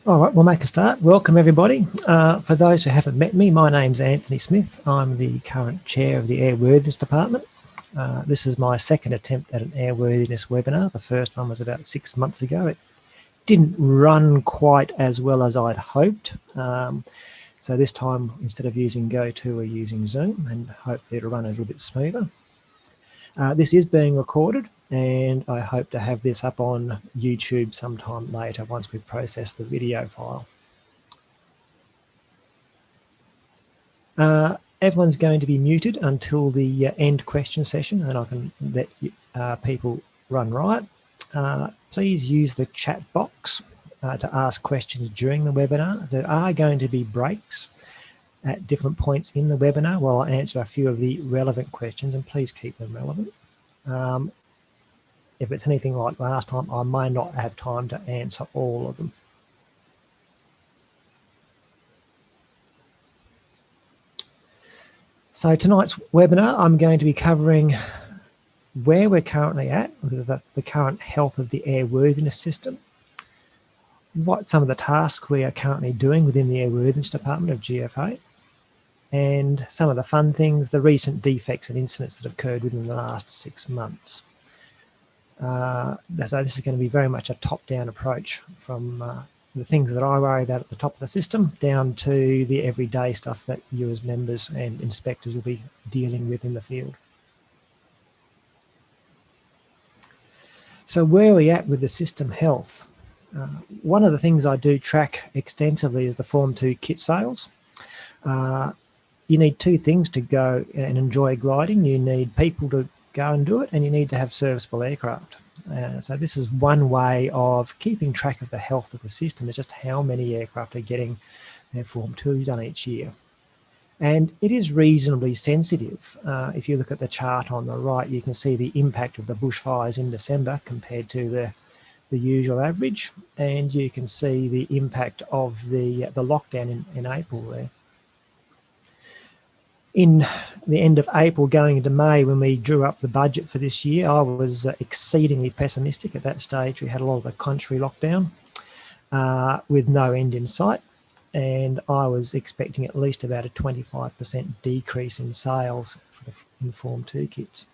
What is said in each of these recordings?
All right, we'll make a start. Welcome everybody. For those who haven't met me, my name's Anthony Smith. I'm the current chair of the Airworthiness Department. This is my second attempt at an airworthiness webinar. The first one was about 6 months ago. It didn't run quite as well as I'd hoped. So this time, instead of using GoTo, we're using Zoom, and hopefully it'll run a little bit smoother. This is being recorded, and I hope to have this up on YouTube sometime later once we've processed the video file. Everyone's going to be muted until the end question session, and I can let people run riot. Please use the chat box to ask questions during the webinar. There are going to be breaks at different points in the webinar while I answer a few of the relevant questions, and please keep them relevant. If it's anything like last time, I may not have time to answer all of them. So tonight's webinar, I'm going to be covering where we're currently at with the current health of the airworthiness system, what some of the tasks we are currently doing within the Airworthiness Department of GFA, and some of the fun things, the recent defects and incidents that have occurred within the last 6 months. So this is going to be very much a top-down approach from the things that I worry about at the top of the system down to the everyday stuff that you as members and inspectors will be dealing with in the field. So where are we at with the system health? One of the things I do track extensively is the Form 2 kit sales. You need two things to go and enjoy gliding. You need people to go and do it, and you need to have serviceable aircraft. So this is one way of keeping track of the health of the system, is just how many aircraft are getting their Form 2 done each year. And it is reasonably sensitive. If you look at the chart on the right, you can see the impact of the bushfires in December compared to the usual average, and you can see the impact of the lockdown in April there. In the end of April going into May, when we drew up the budget for this year, I was exceedingly pessimistic. At that stage, we had a lot of the country lockdown with no end in sight, and I was expecting at least about a 25% decrease in sales for the Form 2 kits.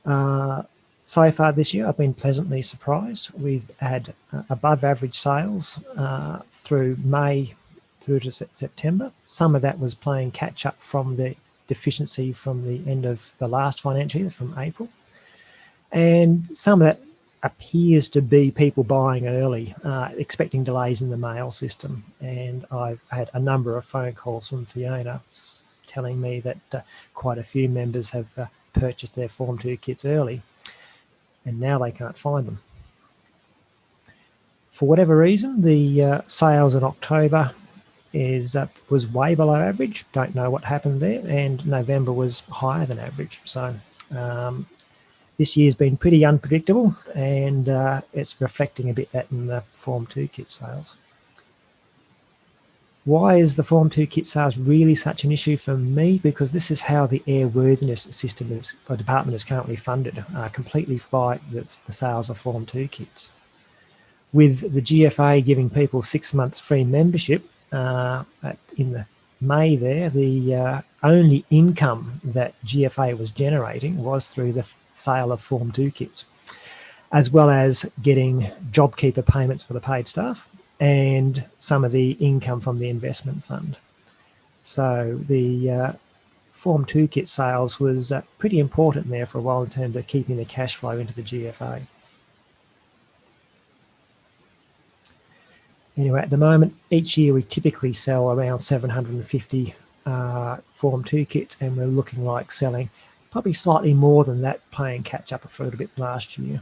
So far this year, I've been pleasantly surprised. We've had above average sales through May through to September. Some of that was playing catch up from the deficiency from the end of the last financial year, from April. And some of that appears to be people buying early, expecting delays in the mail system. And I've had a number of phone calls from Fiona telling me that quite a few members have purchased their Form 2 kits early, and now they can't find them. For whatever reason, the sales in October was way below average. Don't know what happened there, and November was higher than average. So this year's been pretty unpredictable, and it's reflecting a bit that in the Form 2 kit sales. Why is the Form 2 kit sales really such an issue for me? Because this is how the airworthiness system department is currently funded, completely by the sales of Form 2 kits. With the GFA giving people 6 months free membership, in the May there, the only income that GFA was generating was through the sale of Form 2 kits, as well as getting JobKeeper payments for the paid staff and some of the income from the investment fund. So the Form 2 kit sales was pretty important there for a while in terms of keeping the cash flow into the GFA. Anyway, at the moment, each year we typically sell around 750 Form 2 kits, and we're looking like selling probably slightly more than that, playing catch up for a little bit last year.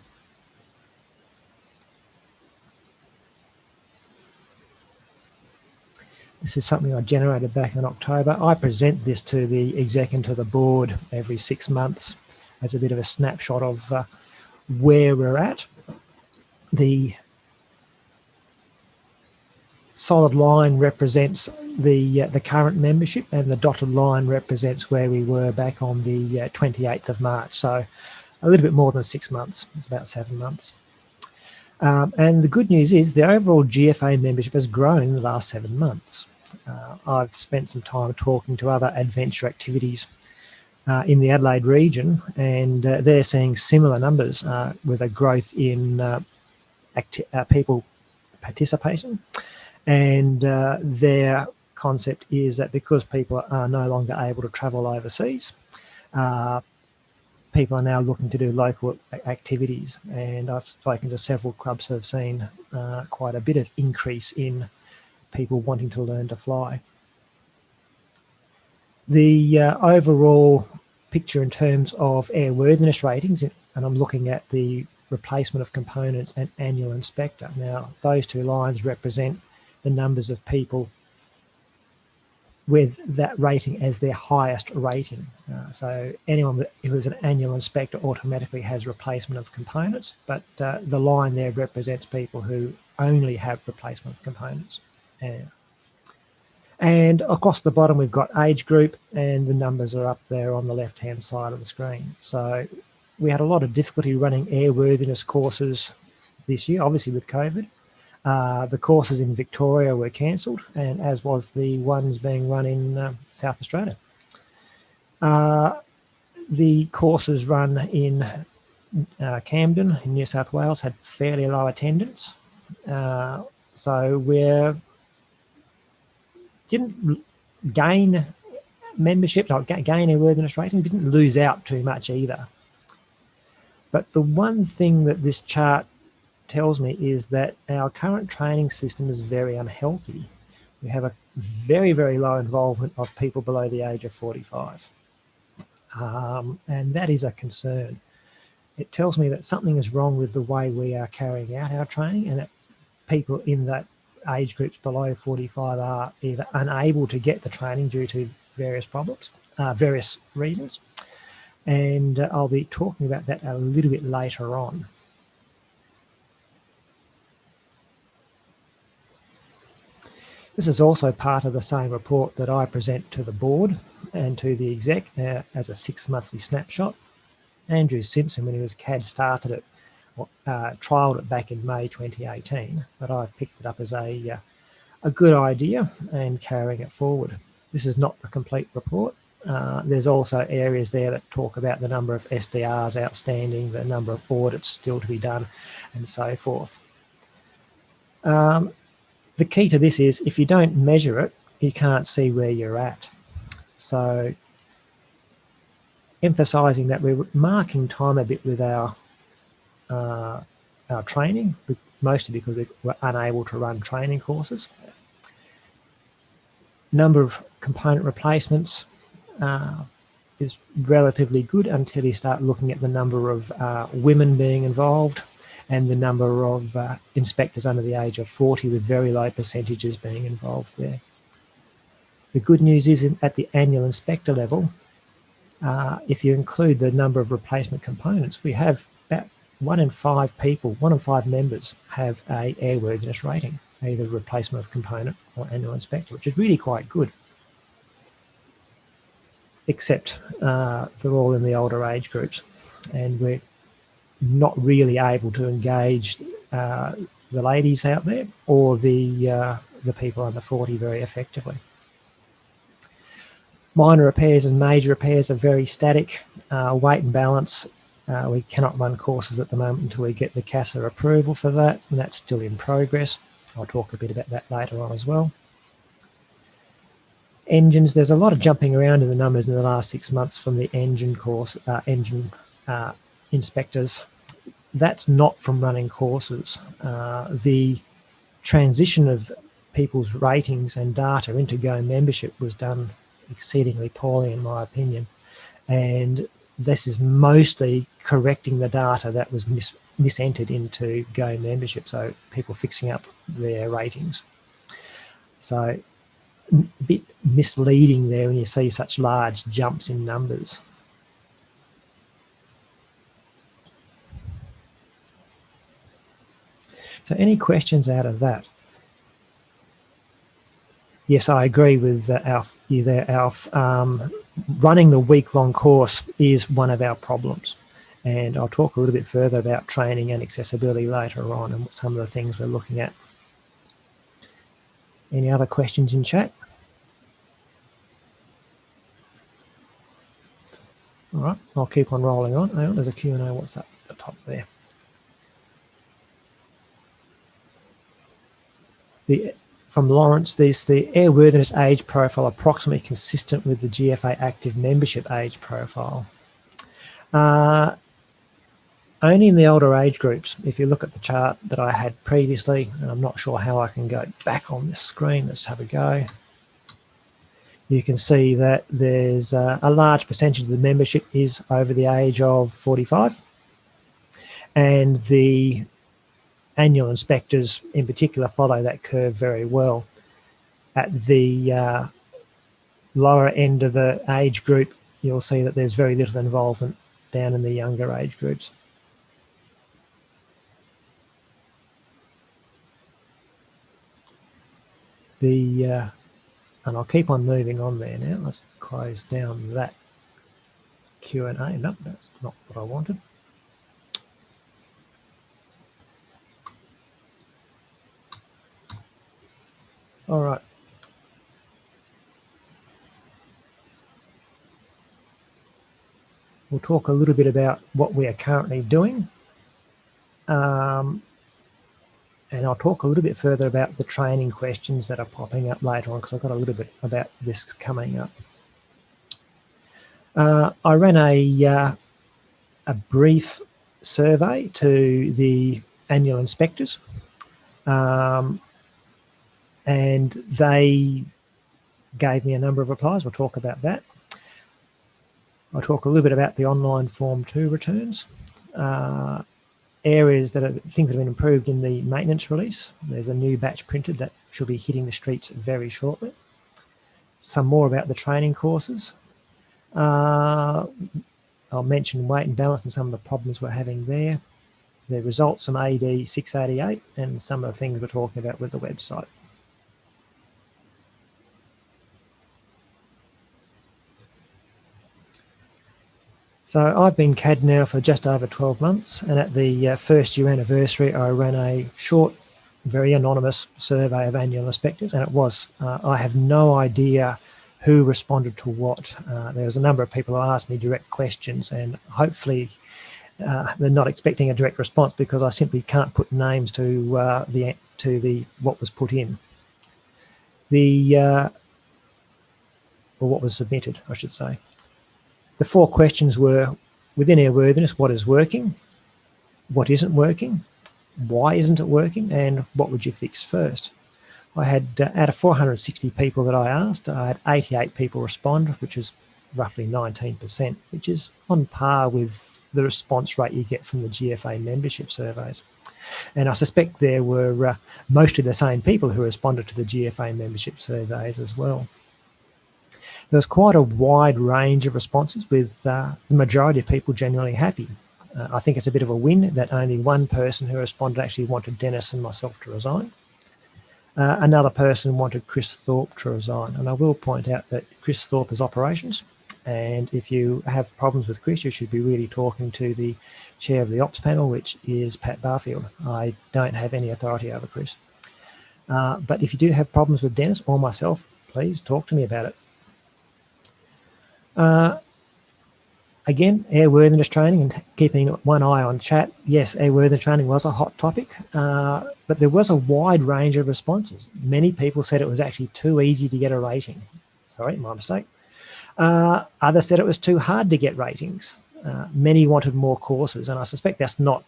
This is something I generated back in October. I present this to the exec and to the board every 6 months as a bit of a snapshot of where we're at. The solid line represents the current membership, and the dotted line represents where we were back on the 28th of March. So a little bit more than 6 months. It's about 7 months. And the good news is the overall GFA membership has grown in the last 7 months. I've spent some time talking to other adventure activities in the Adelaide region, and they're seeing similar numbers with a growth in people participating. And their concept is that because people are no longer able to travel overseas, people are now looking to do local activities. And I've spoken to several clubs who have seen quite a bit of increase in people wanting to learn to fly. The overall picture in terms of airworthiness ratings, and I'm looking at the replacement of components and annual inspector. Now, those two lines represent the numbers of people with that rating as their highest rating. So anyone who is an annual inspector automatically has replacement of components, but the line there represents people who only have replacement of components. And across the bottom, we've got age group, and the numbers are up there on the left-hand side of the screen. So we had a lot of difficulty running airworthiness courses this year, obviously with COVID. The courses in Victoria were cancelled, and as was the ones being run in South Australia. The courses run in Camden in New South Wales had fairly low attendance. So we didn't gain membership, not gain airworthiness rating, didn't lose out too much either. But the one thing that this chart tells me is that our current training system is very unhealthy. We have a very, very low involvement of people below the age of 45. And that is a concern. It tells me that something is wrong with the way we are carrying out our training, and that people in that age groups below 45 are either unable to get the training due to various problems, various reasons. And I'll be talking about that a little bit later on. This is also part of the same report that I present to the board and to the exec as a 6-monthly snapshot. Andrew Simpson, when he was CAD, started it, trialled it back in May 2018, but I've picked it up as a good idea and carrying it forward. This is not the complete report. There's also areas there that talk about the number of SDRs outstanding, the number of audits still to be done, and so forth. The key to this is if you don't measure it, you can't see where you're at. So emphasising that we're marking time a bit with our training, mostly because we're unable to run training courses. Number of component replacements is relatively good until you start looking at the number of women being involved and the number of inspectors under the age of 40 with very low percentages being involved there. The good news is at the annual inspector level, if you include the number of replacement components, we have about 1 in 5 people, 1 in 5 members have a airworthiness rating, either replacement of component or annual inspector, which is really quite good. Except they're all in the older age groups, and we're not really able to engage the ladies out there or the people under 40 very effectively. Minor repairs and major repairs are very static. Weight and balance, we cannot run courses at the moment until we get the CASA approval for that, and that's still in progress. I'll talk a bit about that later on as well. Engines, there's a lot of jumping around in the numbers in the last 6 months from the engine course, inspectors. That's not from running courses. The transition of people's ratings and data into Go membership was done exceedingly poorly, in my opinion. And this is mostly correcting the data that was misentered into Go membership, so people fixing up their ratings. So a bit misleading there when you see such large jumps in numbers. So any questions out of that? Yes, I agree with Alf. You there, Alf. Running the week-long course is one of our problems, And I'll talk a little bit further about training and accessibility later on and some of the things we're looking at. Any other questions in chat? All right, I'll keep on rolling on. Hang on, there's a Q&A. What's that at the top there? From Lawrence, the airworthiness age profile approximately consistent with the GFA active membership age profile. Only in the older age groups. If you look at the chart that I had previously, and I'm not sure how I can go back on this screen, let's have a go. You can see that there's a large percentage of the membership is over the age of 45, and the annual inspectors in particular follow that curve very well. At the lower end of the age group, you'll see that there's very little involvement down in the younger age groups. And I'll keep on moving on there now. Let's close down that Q&A. No, that's not what I wanted. All right. We'll talk a little bit about what we are currently doing. And I'll talk a little bit further about the training questions that are popping up later on, because I've got a little bit about this coming up. I ran a brief survey to the annual inspectors, and they gave me a number of replies. We'll talk about that. I'll talk a little bit about the online Form 2 returns. Areas that are things that have been improved in the maintenance release. There's a new batch printed that should be hitting the streets very shortly. Some more about the training courses. I'll mention weight and balance and some of the problems we're having there. The results from AD 688 and some of the things we're talking about with the website. So I've been CAD now for just over 12 months, and at the first year anniversary, I ran a short, very anonymous survey of annual inspectors, and it was, I have no idea who responded to what. There was a number of people who asked me direct questions, and hopefully they're not expecting a direct response because I simply can't put names to what was put in. Or what was submitted, I should say. The 4 questions were, within airworthiness, what is working, what isn't working, why isn't it working, and what would you fix first? I had, out of 460 people that I asked, I had 88 people respond, which is roughly 19%, which is on par with the response rate you get from the GFA membership surveys. And I suspect there were mostly the same people who responded to the GFA membership surveys as well. There was quite a wide range of responses, with the majority of people generally happy. I think it's a bit of a win that only one person who responded actually wanted Dennis and myself to resign. Another person wanted Chris Thorpe to resign. And I will point out that Chris Thorpe is operations. And if you have problems with Chris, you should be really talking to the chair of the ops panel, which is Pat Barfield. I don't have any authority over Chris. But if you do have problems with Dennis or myself, please talk to me about it. Again, airworthiness training and keeping one eye on chat. Yes, airworthiness training was a hot topic, but there was a wide range of responses. Many people said it was actually too easy to get a rating. Sorry, my mistake. Others said it was too hard to get ratings. Many wanted more courses, and I suspect that's not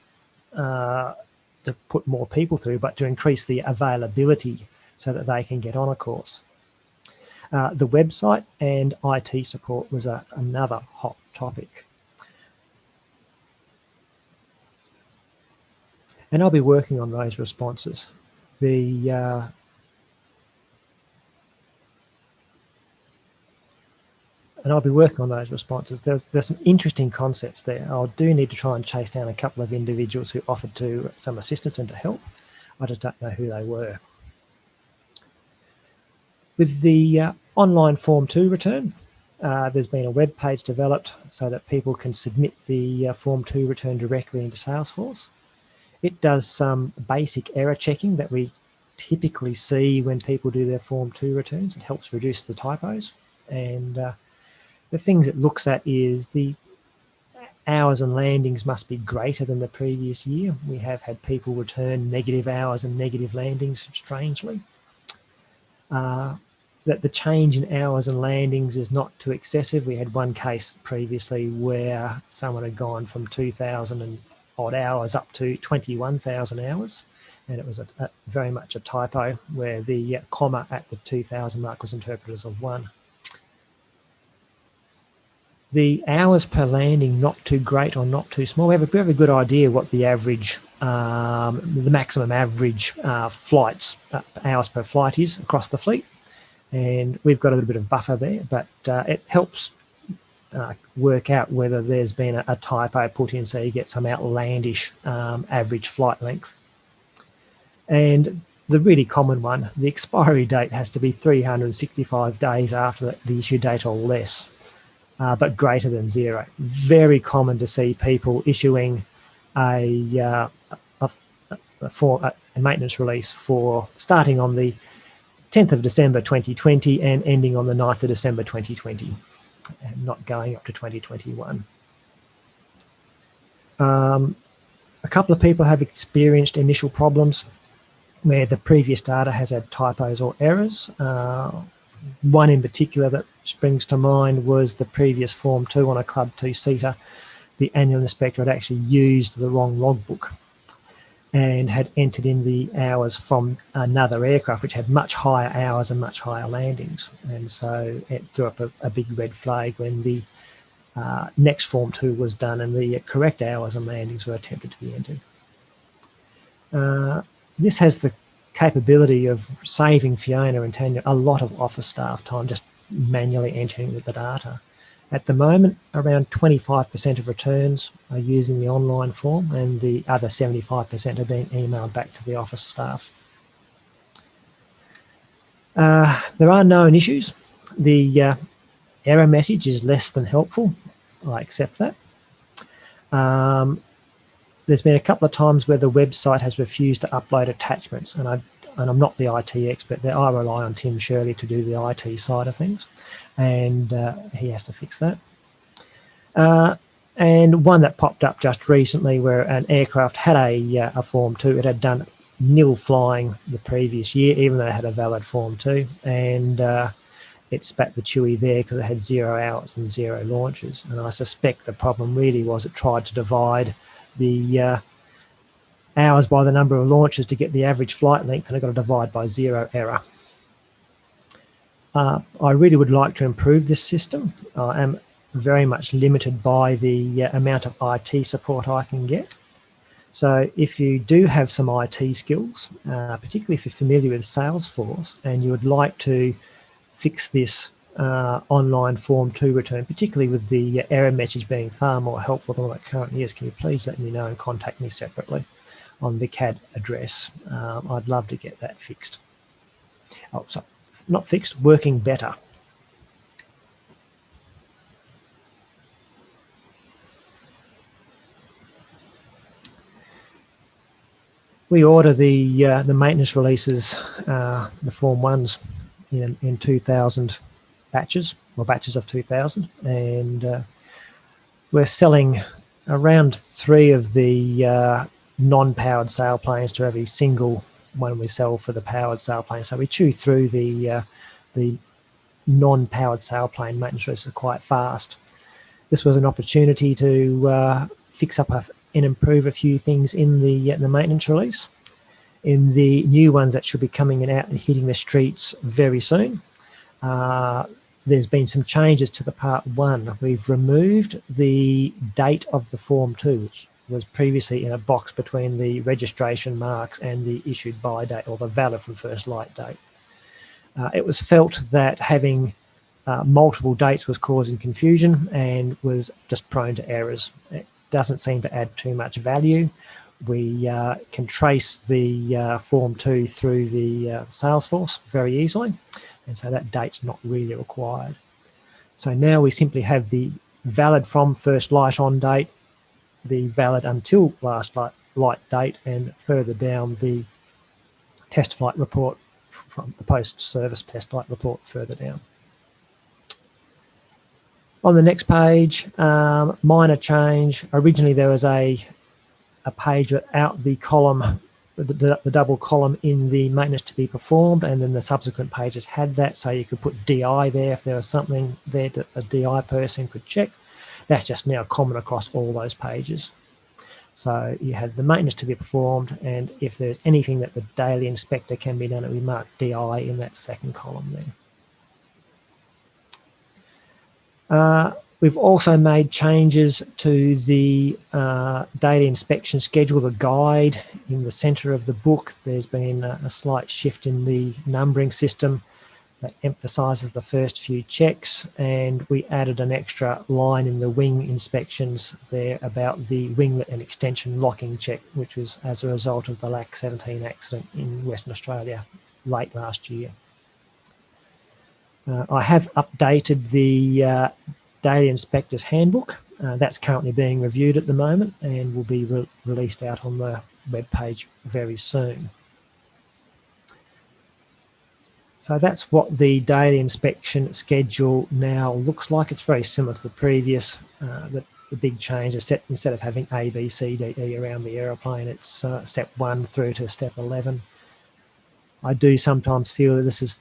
to put more people through, but to increase the availability so that they can get on a course. The website and IT support was another hot topic. And I'll be working on those responses. And I'll be working on those responses. There's some interesting concepts there. I do need to try and chase down a couple of individuals who offered to some assistance and to help. I just don't know who they were. With the online Form 2 return, There's been a web page developed so that people can submit the Form 2 return directly into Salesforce. It does some basic error checking that we typically see when people do their Form 2 returns. It helps reduce the typos. And the things it looks at is the hours and landings must be greater than the previous year. We have had people return negative hours and negative landings, strangely. That the change in hours and landings is not too excessive. We had one case previously where someone had gone from 2,000 and odd hours up to 21,000 hours, and it was very much a typo where the comma at the 2,000 mark was interpreted as a 1. The hours per landing, not too great or not too small. We have a good idea what the average, the maximum average flights, hours per flight is across the fleet. And we've got a little bit of buffer there, but it helps work out whether there's been a typo put in, so you get some outlandish average flight length. And the really common one, the expiry date has to be 365 days after the issue date or less. But greater than 0. Very common to see people issuing a maintenance release for starting on the 10th of December 2020 and ending on the 9th of December 2020, and not going up to 2021. A couple of people have experienced initial problems where the previous data has had typos or errors. One in particular that springs to mind was the previous Form 2 on a Club 2-seater. The annual inspector had actually used the wrong logbook and had entered in the hours from another aircraft which had much higher hours and much higher landings. And so it threw up a big red flag when the next Form 2 was done and the correct hours and landings were attempted to be entered. This has the capability of saving Fiona and Tanya a lot of office staff time just manually entering the data. At the moment, around 25% of returns are using the online form, and the other 75% are being emailed back to the office staff. There are known issues. The error message is less than helpful. I accept that. There's been a couple of times where the website has refused to upload attachments, and I'm not the IT expert there. I rely on Tim Shirley to do the IT side of things, and he has to fix that. And one that popped up just recently where an aircraft had a Form 2. It had done nil flying the previous year, even though it had a valid Form 2, and it spat the chewy there because it had 0 hours and 0 launches. And I suspect the problem really was it tried to divide the hours by the number of launches to get the average flight length, and it got a divide by 0 error. I really would like to improve this system. I am very much limited by the amount of IT support I can get. So if you do have some IT skills, particularly if you're familiar with Salesforce and you would like to fix this online Form 2 return, particularly with the error message being far more helpful than what it currently is, can you please let me know and contact me separately on the CAD address? I'd love to get that fixed. Oh, sorry, not fixed, working better. We order the maintenance releases, the Form 1s, in 2,000 batches, or batches of 2,000, and we're selling around 3 of the non-powered sailplanes to every single one we sell for the powered sailplane. So we chew through the non-powered sailplane maintenance releases quite fast. This was an opportunity to fix up and improve a few things in the maintenance release. In the new ones that should be coming out and hitting the streets very soon, there's been some changes to the Part 1. We've removed the date of the Form 2, which was previously in a box between the registration marks and the issued by date, or the valid from first light date. It was felt that having multiple dates was causing confusion and was just prone to errors. It doesn't seem to add too much value. We can trace the Form 2 through the Salesforce very easily, and so that date's not really required. So now we simply have the valid from first light on date, the valid until last light date, and further down the test flight report from the post-service test flight report further down. On the next page, minor change. Originally there was a page without the column, the double column in the maintenance to be performed, and then the subsequent pages had that, so you could put DI there if there was something there that a DI person could check. That's just now common across all those pages. So you had the maintenance to be performed, and if there's anything that the daily inspector can be done, it will be marked DI in that second column there. We've also made changes to the daily inspection schedule, the guide in the centre of the book. There's been a slight shift in the numbering system that emphasises the first few checks, and we added an extra line in the wing inspections there about the winglet and extension locking check, which was as a result of the LAC 17 accident in Western Australia late last year. I have updated the Daily Inspector's Handbook. That's currently being reviewed at the moment and will be released out on the web page very soon. So that's what the daily inspection schedule now looks like. It's very similar to the previous. The big change is that instead of having A, B, C, D, E around the aeroplane, it's step 1 through to step 11. I do sometimes feel that this is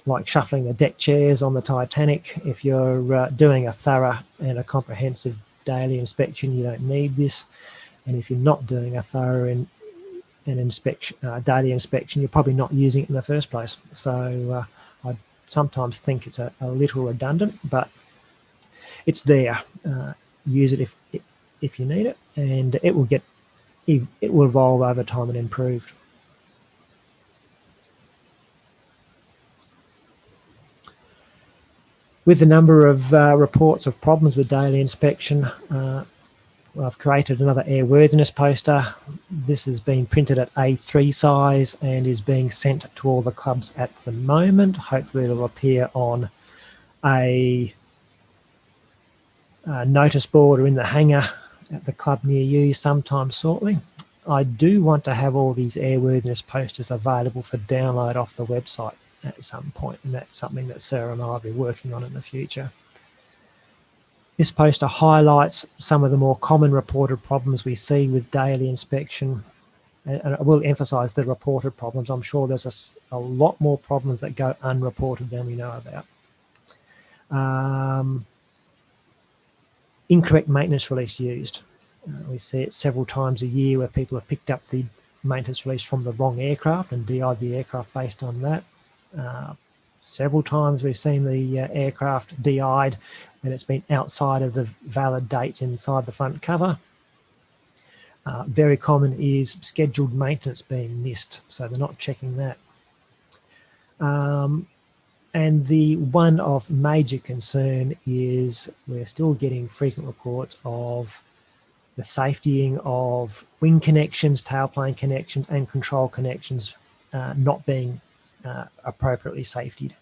like shuffling the deck chairs on the Titanic. If you're doing a thorough and a comprehensive daily inspection, you don't need this. And if you're not doing a thorough daily inspection, you're probably not using it in the first place. So I sometimes think it's a little redundant, but it's there. Use it if you need it, and it will evolve over time and improve. With the number of reports of problems with daily inspection, I've created another airworthiness poster. This has been printed at A3 size and is being sent to all the clubs at the moment. Hopefully it'll appear on a notice board or in the hangar at the club near you sometime shortly. I do want to have all these airworthiness posters available for download off the website at some point, and that's something that Sarah and I will be working on in the future. This poster highlights some of the more common reported problems we see with daily inspection, and I will emphasise the reported problems. I'm sure there's a lot more problems that go unreported than we know about. Incorrect maintenance release used. We see it several times a year where people have picked up the maintenance release from the wrong aircraft and DI'd the aircraft based on that. Several times we've seen the aircraft DI'd and it's been outside of the valid dates inside the front cover. Very common is scheduled maintenance being missed, so they're not checking that. And the one of major concern is we're still getting frequent reports of the safetying of wing connections, tailplane connections and control connections not being appropriately safetied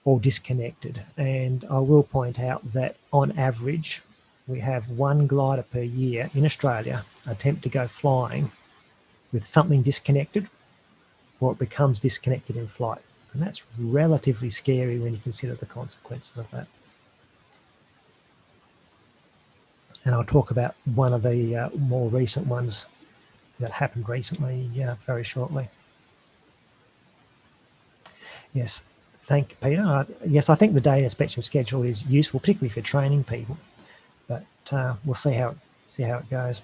or disconnected. And I will point out that on average we have one glider per year in Australia attempt to go flying with something disconnected or it becomes disconnected in flight, and that's relatively scary when you consider the consequences of that. And I'll talk about one of the more recent ones that happened recently very shortly. Yes, thank you, Peter. Yes, I think the daily inspection schedule is useful, particularly for training people, but we'll see how it goes.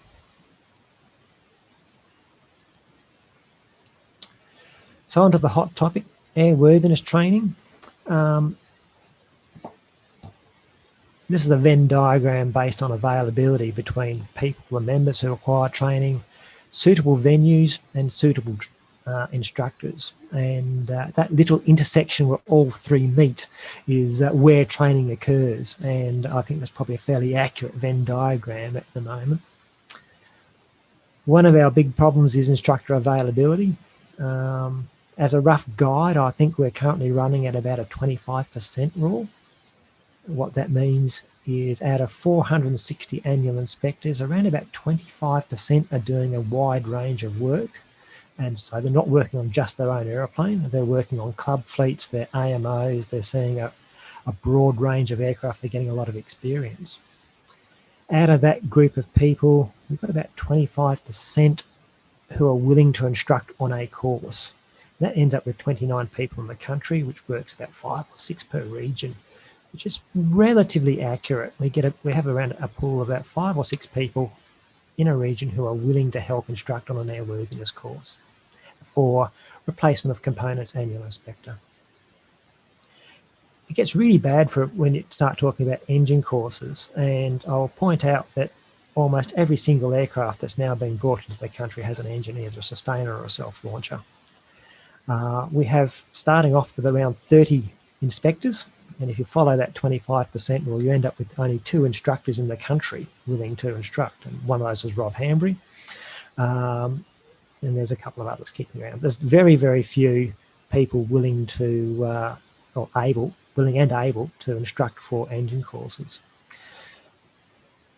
So on to the hot topic, airworthiness training. This is a Venn diagram based on availability between people and members who require training, suitable venues and suitable instructors, and that little intersection where all three meet is where training occurs, and I think that's probably a fairly accurate Venn diagram at the moment. One of our big problems is instructor availability. As a rough guide, I think we're currently running at about a 25% rule, What that means is out of 460 annual inspectors, around about 25% are doing a wide range of work. And so they're not working on just their own aeroplane, they're working on club fleets, their AMOs, they're seeing a broad range of aircraft, they're getting a lot of experience. Out of that group of people, we've got about 25% who are willing to instruct on a course. That ends up with 29 people in the country, which works about 5 or 6 per region, which is relatively accurate. We have around a pool of about 5 or 6 people in a region who are willing to help instruct on an airworthiness course for replacement of components annual inspector. It gets really bad for when you start talking about engine courses, and I'll point out that almost every single aircraft that's now been brought into the country has an engine, either a sustainer or a self-launcher. We have, starting off with around 30 inspectors, and if you follow that 25%, well, you end up with only 2 instructors in the country willing to instruct, and one of those is Rob Hambry, and there's a couple of others kicking around. There's very, very few people willing to, willing and able to instruct for engine courses.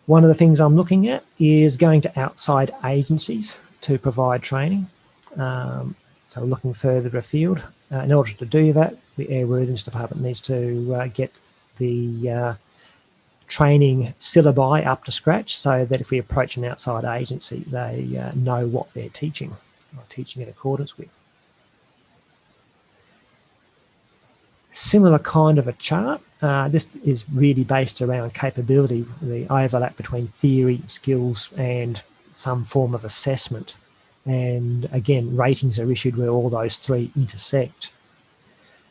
One of the things I'm looking at is going to outside agencies to provide training. So looking further afield. In order to do that, the Airworthiness Department needs to get the training syllabi up to scratch, so that if we approach an outside agency, they know what they're teaching, or teaching in accordance with. Similar kind of a chart. This is really based around capability, the overlap between theory, skills, and some form of assessment. And again, ratings are issued where all those 3 intersect.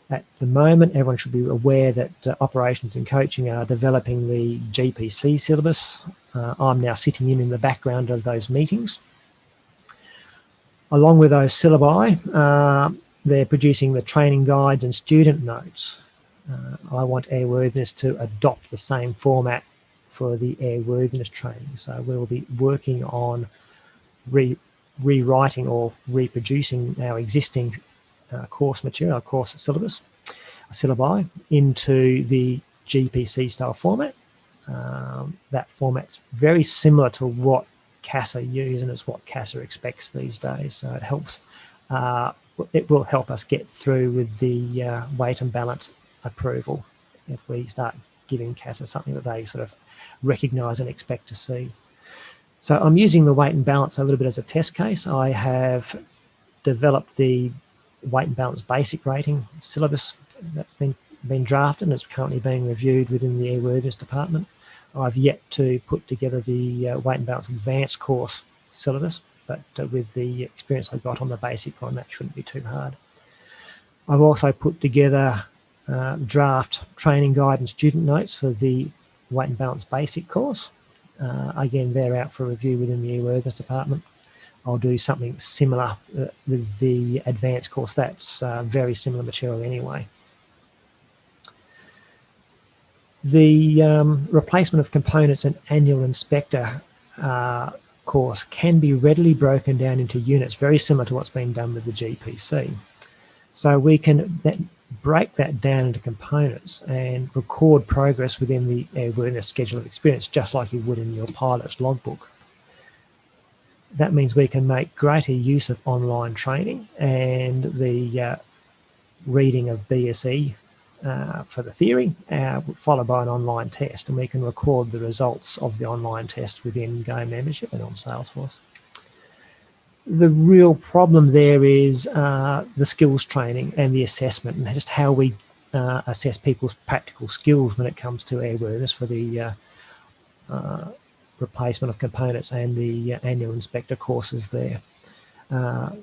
At the moment, everyone should be aware that operations and coaching are developing the GPC syllabus. I'm now sitting in the background of those meetings. Along with those syllabi, they're producing the training guides and student notes. I want Airworthiness to adopt the same format for the airworthiness training. So we'll be working on rewriting or reproducing our existing course material, our course syllabus, syllabi, into the GPC style format. That format's very similar to what CASA use, and it's what CASA expects these days. So it helps. It will help us get through with the weight and balance approval if we start giving CASA something that they sort of recognise and expect to see. So I'm using the weight and balance a little bit as a test case. I have developed the weight and balance basic rating syllabus that's been drafted and is currently being reviewed within the Airworthiness Department. I've yet to put together the weight and balance advanced course syllabus, but with the experience I've got on the basic one, that shouldn't be too hard. I've also put together draft training guide and student notes for the weight and balance basic course. Again, they're out for review within the Airworthiness Department. I'll do something similar with the advanced course. That's very similar material anyway. The replacement of components and annual inspector course can be readily broken down into units, very similar to what's been done with the GPC. So we can break that down into components and record progress within the airworthiness schedule of experience, just like you would in your pilot's logbook. That means we can make greater use of online training and the reading of BSE for the theory, followed by an online test, and we can record the results of the online test within Go membership and on Salesforce. The real problem there is the skills training and the assessment, and just how we assess people's practical skills when it comes to airworthiness for the replacement of components and the annual inspector courses there.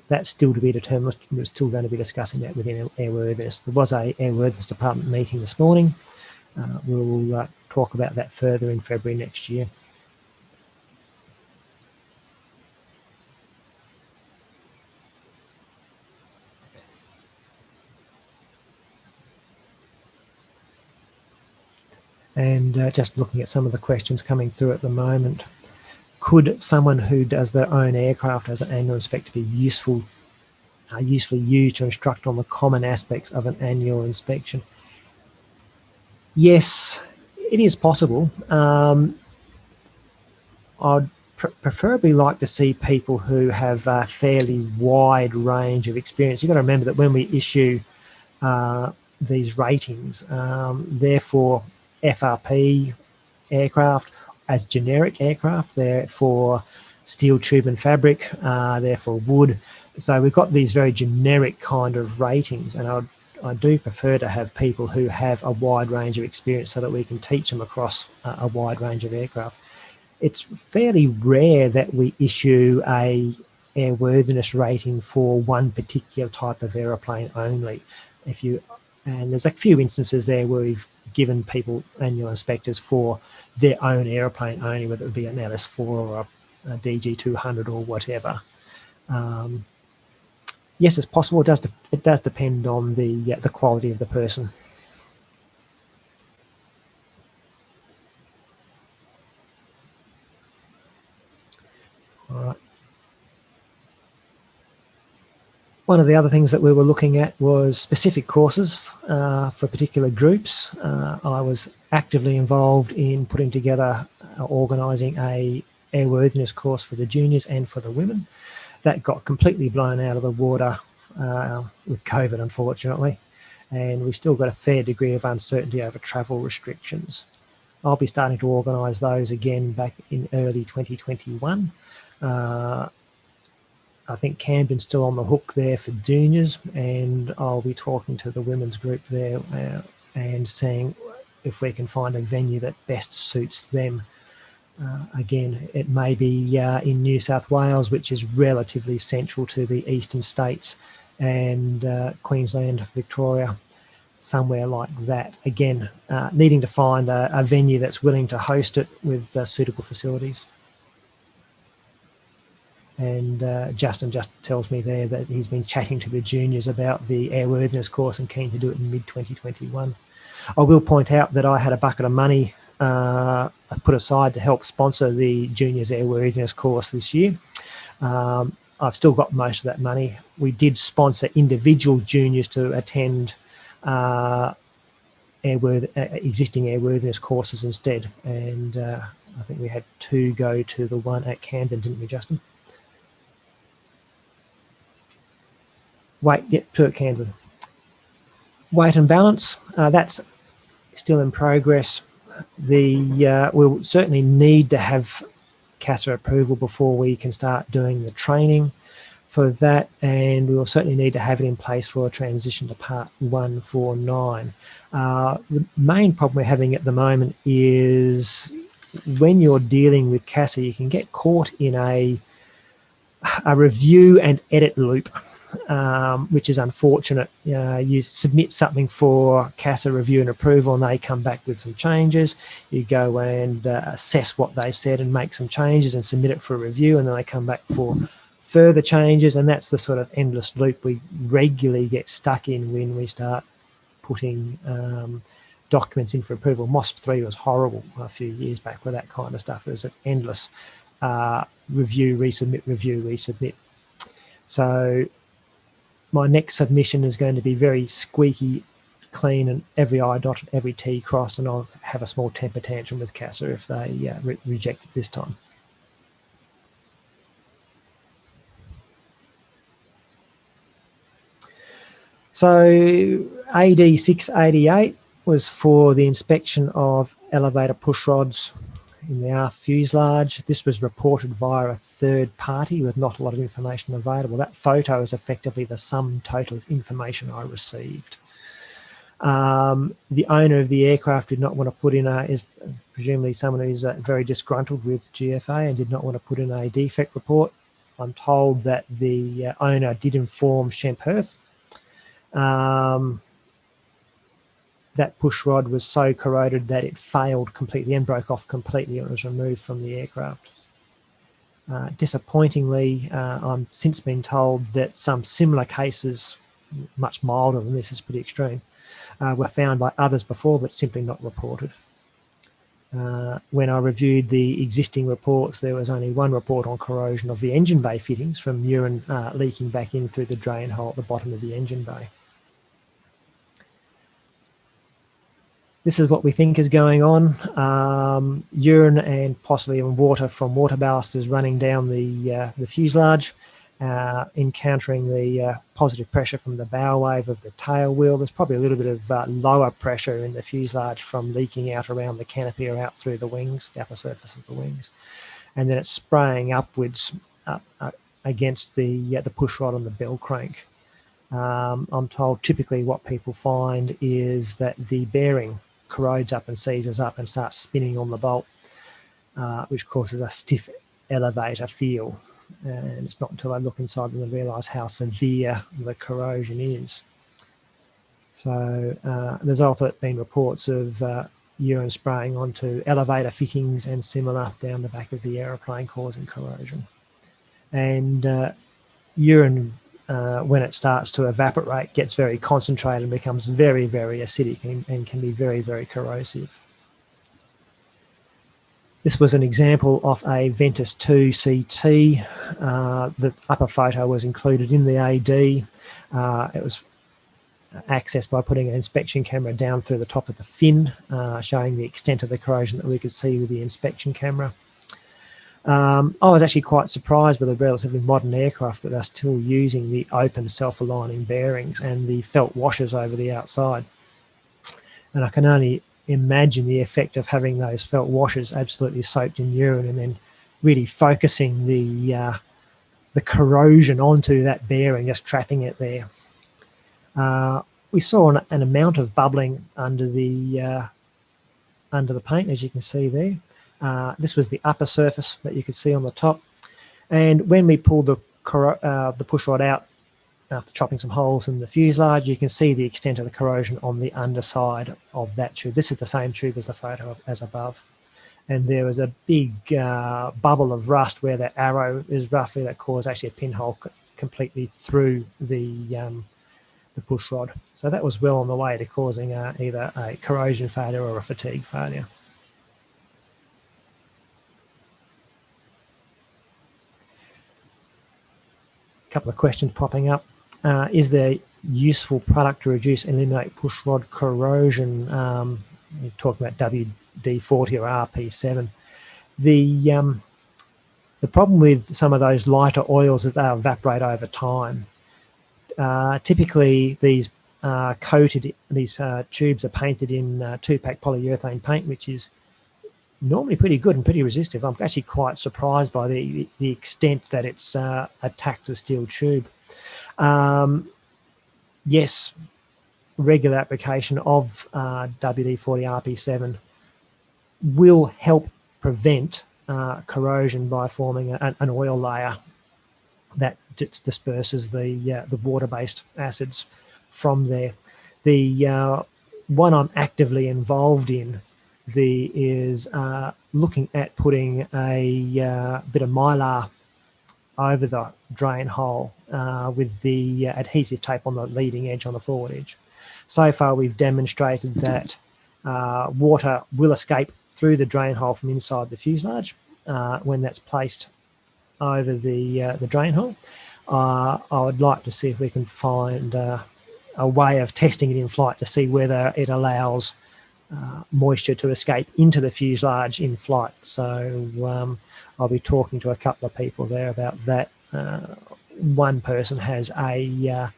That's still to be determined. We're still going to be discussing that within airworthiness. There was a Airworthiness Department meeting this morning. We'll talk about that further in February next year. And just looking at some of the questions coming through at the moment, could someone who does their own aircraft as an annual inspector be usefully used to instruct on the common aspects of an annual inspection? Yes, it is possible. I'd preferably like to see people who have a fairly wide range of experience. You've got to remember that when we issue these ratings, they're for FRP aircraft as generic aircraft, they're for steel, tube and fabric, they're for wood. So we've got these very generic kind of ratings, and I do prefer to have people who have a wide range of experience so that we can teach them across a wide range of aircraft. It's fairly rare that we issue a airworthiness rating for one particular type of aeroplane only. And there's a few instances there where we've given people annual inspectors for their own aeroplane only, whether it be an LS4 or a DG200 or whatever. Yes, it's possible. It does depend on the quality of the person. All right. One of the other things that we were looking at was specific courses for particular groups. I was actively involved in putting together, organising a airworthiness course for the juniors and for the women. That got completely blown out of the water with COVID, unfortunately, and we still got a fair degree of uncertainty over travel restrictions. I'll be starting to organise those again back in early 2021. I think Camden's still on the hook there for juniors, and I'll be talking to the women's group there and seeing if we can find a venue that best suits them. Again, it may be in New South Wales, which is relatively central to the eastern states, and Queensland, Victoria, somewhere like that. Again, needing to find a venue that's willing to host it with suitable facilities. And Justin just tells me there that he's been chatting to the juniors about the airworthiness course and keen to do it in mid-2021. I will point out that I had a bucket of money put aside to help sponsor the juniors airworthiness course this year. I've still got most of that money. We did sponsor individual juniors to attend existing airworthiness courses instead, and I think we had 2 go to the one at Camden, didn't we, Justin? To at Camden. Weight and balance, that's still in progress. We'll certainly need to have CASA approval before we can start doing the training for that, and we will certainly need to have it in place for a transition to Part 149. The main problem we're having at the moment is when you're dealing with CASA, you can get caught in a review and edit loop, which is unfortunate. You submit something for CASA review and approval, and they come back with some changes. You go and assess what they've said and make some changes and submit it for review, and then they come back for further changes, and that's the sort of endless loop we regularly get stuck in when we start putting documents in for approval. MOSP 3 was horrible a few years back with that kind of stuff. It was just endless review, resubmit. So my next submission is going to be very squeaky clean and every I dotted, every T crossed, and I'll have a small temper tantrum with CASA if they reject it this time. So AD 688 was for the inspection of elevator push rods in the aft fuselage. This was reported via a third party with not a lot of information available. That photo is effectively the sum total of information I received. The owner of the aircraft did not want to put in is presumably someone who's very disgruntled with GFA and did not want to put in a defect report. I'm told that the owner did inform Shemperth that push rod was so corroded that it failed completely and broke off completely and was removed from the aircraft. Disappointingly, I'm since been told that some similar cases, much milder than this, is pretty extreme, were found by others before but simply not reported. When I reviewed the existing reports, there was only one report on corrosion of the engine bay fittings from urine leaking back in through the drain hole at the bottom of the engine bay. This is what we think is going on. Urine and possibly even water from water ballasters running down the fuselage, encountering the positive pressure from the bow wave of the tail wheel. There's probably a little bit of lower pressure in the fuselage from leaking out around the canopy or out through the wings, the upper surface of the wings. And then it's spraying upwards against the push rod on the bell crank. I'm told typically what people find is that the bearing corrodes up and seizes up and starts spinning on the bolt, which causes a stiff elevator feel. And it's not until I look inside that I realise how severe the corrosion is. So there's also been reports of urine spraying onto elevator fittings and similar down the back of the aeroplane, causing corrosion. And urine, when it starts to evaporate, gets very concentrated and becomes very, very acidic and can be very, very corrosive. This was an example of a Ventus 2 CT. The upper photo was included in the AD. It was accessed by putting an inspection camera down through the top of the fin, showing the extent of the corrosion that we could see with the inspection camera. I was actually quite surprised with a relatively modern aircraft that are still using the open self-aligning bearings and the felt washers over the outside. And I can only imagine the effect of having those felt washers absolutely soaked in urine and then really focusing the corrosion onto that bearing, just trapping it there. We saw an amount of bubbling under the paint, as you can see there. This was the upper surface that you could see on the top. And when we pulled the push rod out after chopping some holes in the fuselage, you can see the extent of the corrosion on the underside of that tube. This is the same tube as the photo as above. And there was a big bubble of rust where that arrow is roughly, that caused actually a pinhole completely through the push rod. So that was well on the way to causing either a corrosion failure or a fatigue failure. A couple of questions popping up. Is there useful product to reduce and eliminate push rod corrosion? We're talking about WD-40 or RP7. The problem with some of those lighter oils is they evaporate over time. Typically, these tubes are painted in 2-pack polyurethane paint, which is normally pretty good and pretty resistive. I'm actually quite surprised by the extent that it's attacked the steel tube. Yes, regular application of WD-40 RP7 will help prevent corrosion by forming an oil layer that disperses the water-based acids from there. The one I'm actively involved in is looking at putting a bit of mylar over the drain hole with the adhesive tape on the leading edge, on the forward edge. So far, we've demonstrated that water will escape through the drain hole from inside the fuselage when that's placed over the drain hole. I would like to see if we can find a way of testing it in flight to see whether it allows moisture to escape into the fuselage in flight. So I'll be talking to a couple of people there about that. One person has an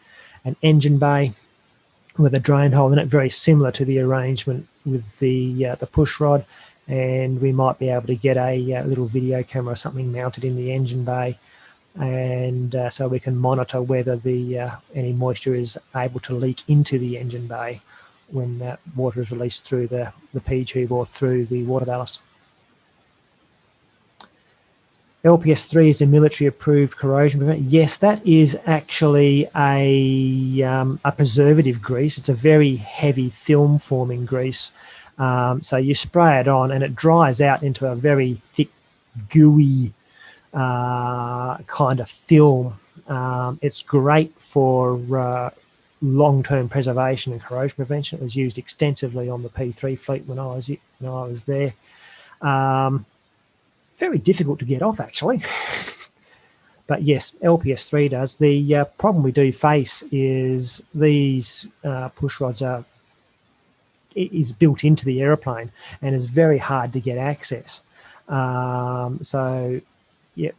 engine bay with a drain hole in it, very similar to the arrangement with the push rod, and we might be able to get a little video camera or something mounted in the engine bay, and so we can monitor whether any moisture is able to leak into the engine bay when that water is released through the P tube or through the water ballast. LPS3 is a military approved corrosion preventer. Yes, that is actually a preservative grease. It's a very heavy film forming grease. So you spray it on and it dries out into a very thick, gooey kind of film. It's great for long-term preservation and corrosion prevention. It was used extensively on the P3 fleet when I was there. Very difficult to get off, actually. But yes, LPS3 does. The problem we do face is these push rods are is built into the aeroplane and is very hard to get access. So, yeah,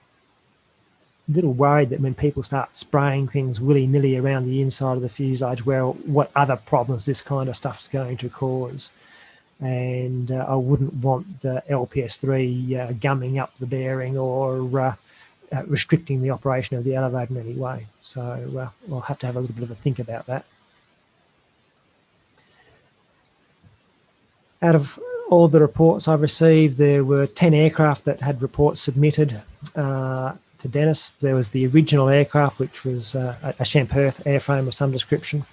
a little worried that when people start spraying things willy-nilly around the inside of the fuselage, well, what other problems this kind of stuff's going to cause. And I wouldn't want the LPS-3 gumming up the bearing or restricting the operation of the elevator in any way. So we'll have to have a little bit of a think about that. Out of all the reports I've received, there were 10 aircraft that had reports submitted to Dennis. There was the original aircraft, which was a Champerth airframe of some description.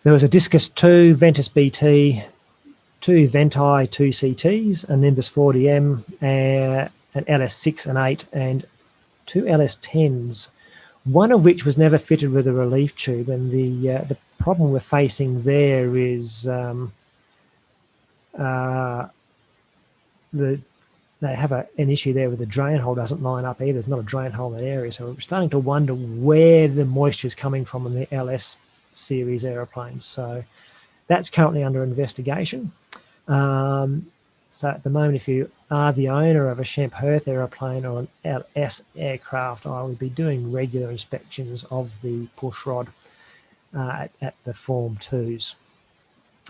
There was a Discus 2, Ventus BT, 2 Venti 2 CTs, a Nimbus 40M, an LS6 and 8, and 2 LS10s, one of which was never fitted with a relief tube. And the problem we're facing there is they have an issue there with the drain hole doesn't line up either. There's not a drain hole in that area. So we're starting to wonder where the moisture is coming from in the LS series aeroplanes. So that's currently under investigation. So at the moment, if you are the owner of a Champerth aeroplane or an LS aircraft, I will be doing regular inspections of the push rod at the Form 2s.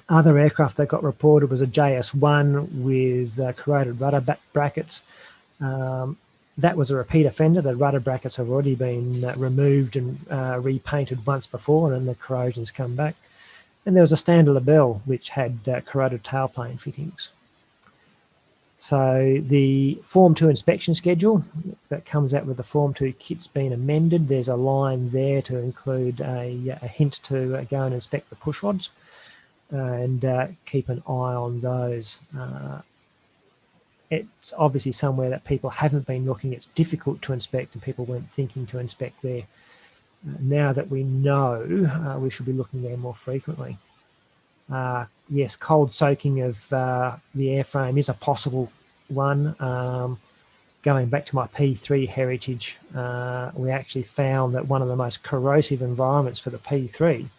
Other aircraft that got reported was a JS1 with corroded rudder brackets. That was a repeat offender. The rudder brackets have already been removed and repainted once before, and then the corrosion's come back. And there was a Standard Labelle which had corroded tailplane fittings. So the Form 2 inspection schedule that comes out with the Form 2 kit's been amended. There's a line there to include a hint to go and inspect the push rods and keep an eye on those. It's obviously somewhere that people haven't been looking. It's difficult to inspect and people weren't thinking to inspect there. Now that we know, we should be looking there more frequently. Yes, cold soaking of the airframe is a possible one. Going back to my P3 heritage, we actually found that one of the most corrosive environments for the P3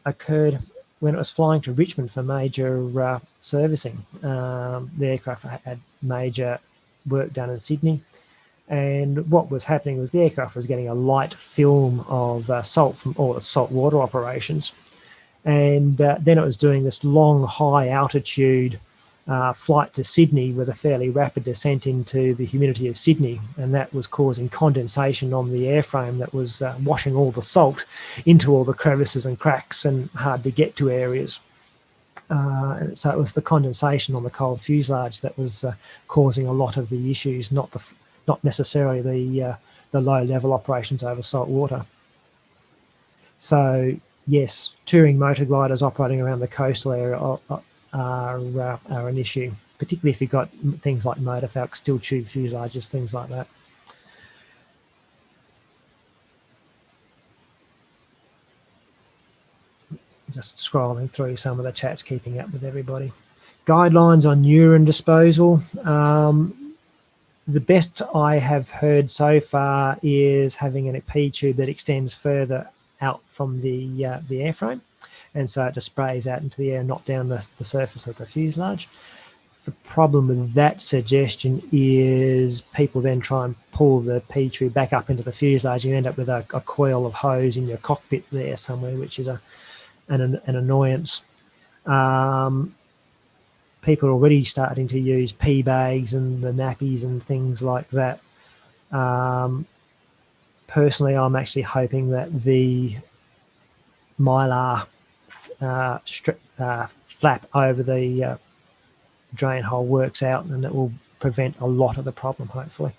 occurred when it was flying to Richmond for major servicing. The aircraft had major work done in Sydney. And what was happening was the aircraft was getting a light film of salt from all the saltwater operations. And then it was doing this long, high altitude flight to Sydney with a fairly rapid descent into the humidity of Sydney. And that was causing condensation on the airframe that was washing all the salt into all the crevices and cracks and hard to get to areas. So it was the condensation on the cold fuselage that was causing a lot of the issues, not necessarily the low-level operations over salt water. So yes, touring motor gliders operating around the coastal area are an issue, particularly if you've got things like motorfalcons, steel tube fuselages, things like that. Just scrolling through some of the chats, keeping up with everybody. Guidelines on urine disposal. The best I have heard so far is having a P tube that extends further out from the airframe, and so it just sprays out into the air, not down the surface of the fuselage. The problem with that suggestion is people then try and pull the P tube back up into the fuselage. You end up with a coil of hose in your cockpit there somewhere, which is an annoyance. People are already starting to use pee bags and the nappies and things like that. Personally, I'm actually hoping that the mylar flap over the drain hole works out, and it will prevent a lot of the problem, hopefully.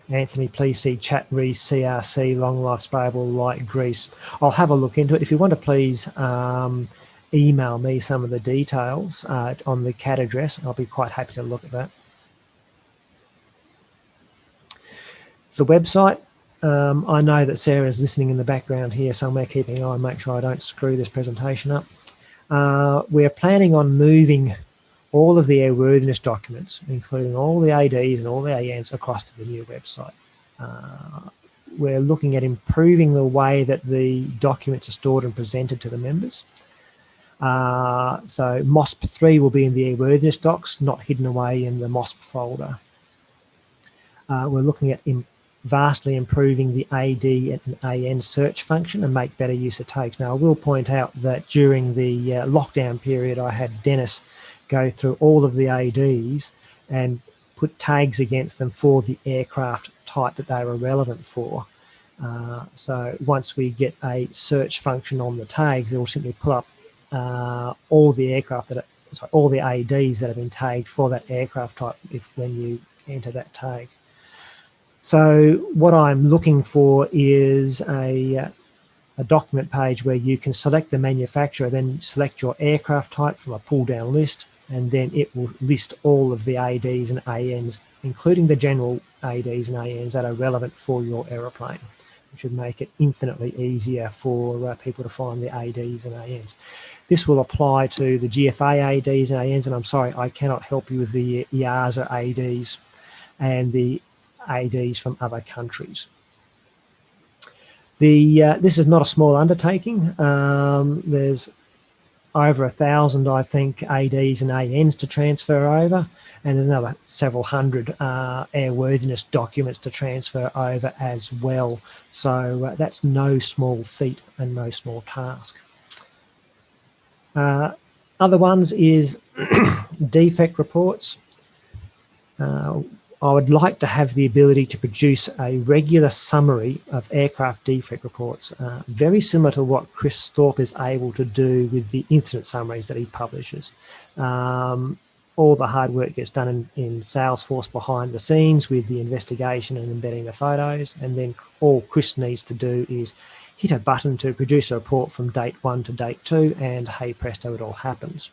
Anthony, please see chat Reese CRC long life sprayable light grease. I'll have a look into it. If you want to please email me some of the details on the CAD address, I'll be quite happy to look at that. The website, I know that Sarah's listening in the background here somewhere, keeping an eye and make sure I don't screw this presentation up. We're planning on moving all of the airworthiness documents, including all the ADs and all the ANs, across to the new website. we're looking at improving the way that the documents are stored and presented to the members. So MOSP3 will be in the airworthiness docs, not hidden away in the MOSP folder. We're looking at vastly improving the AD and AN search function and make better use of tags. Now, I will point out that during the lockdown period, I had Dennis go through all of the ADs and put tags against them for the aircraft type that they were relevant for. So once we get a search function on the tags, it will simply pull up all the aircraft that all the ADs that have been tagged for that aircraft type when you enter that tag. So what I'm looking for is a document page where you can select the manufacturer, then select your aircraft type from a pull-down list, and then it will list all of the ADs and ANs, including the general ADs and ANs that are relevant for your aeroplane, which would make it infinitely easier for people to find the ADs and ANs. This will apply to the GFA ADs and ANs, and I'm sorry, I cannot help you with the EASA ADs and the ADs from other countries. This is not a small undertaking. There's over 1,000, I think, ADs and ANs to transfer over, and there's another several hundred airworthiness documents to transfer over as well. So that's no small feat and no small task. Other ones is defect reports. I would like to have the ability to produce a regular summary of aircraft defect reports, very similar to what Chris Thorpe is able to do with the incident summaries that he publishes. All the hard work gets done in Salesforce behind the scenes with the investigation and embedding the photos, and then all Chris needs to do is hit a button to produce a report from date 1 to date 2, and hey presto, it all happens.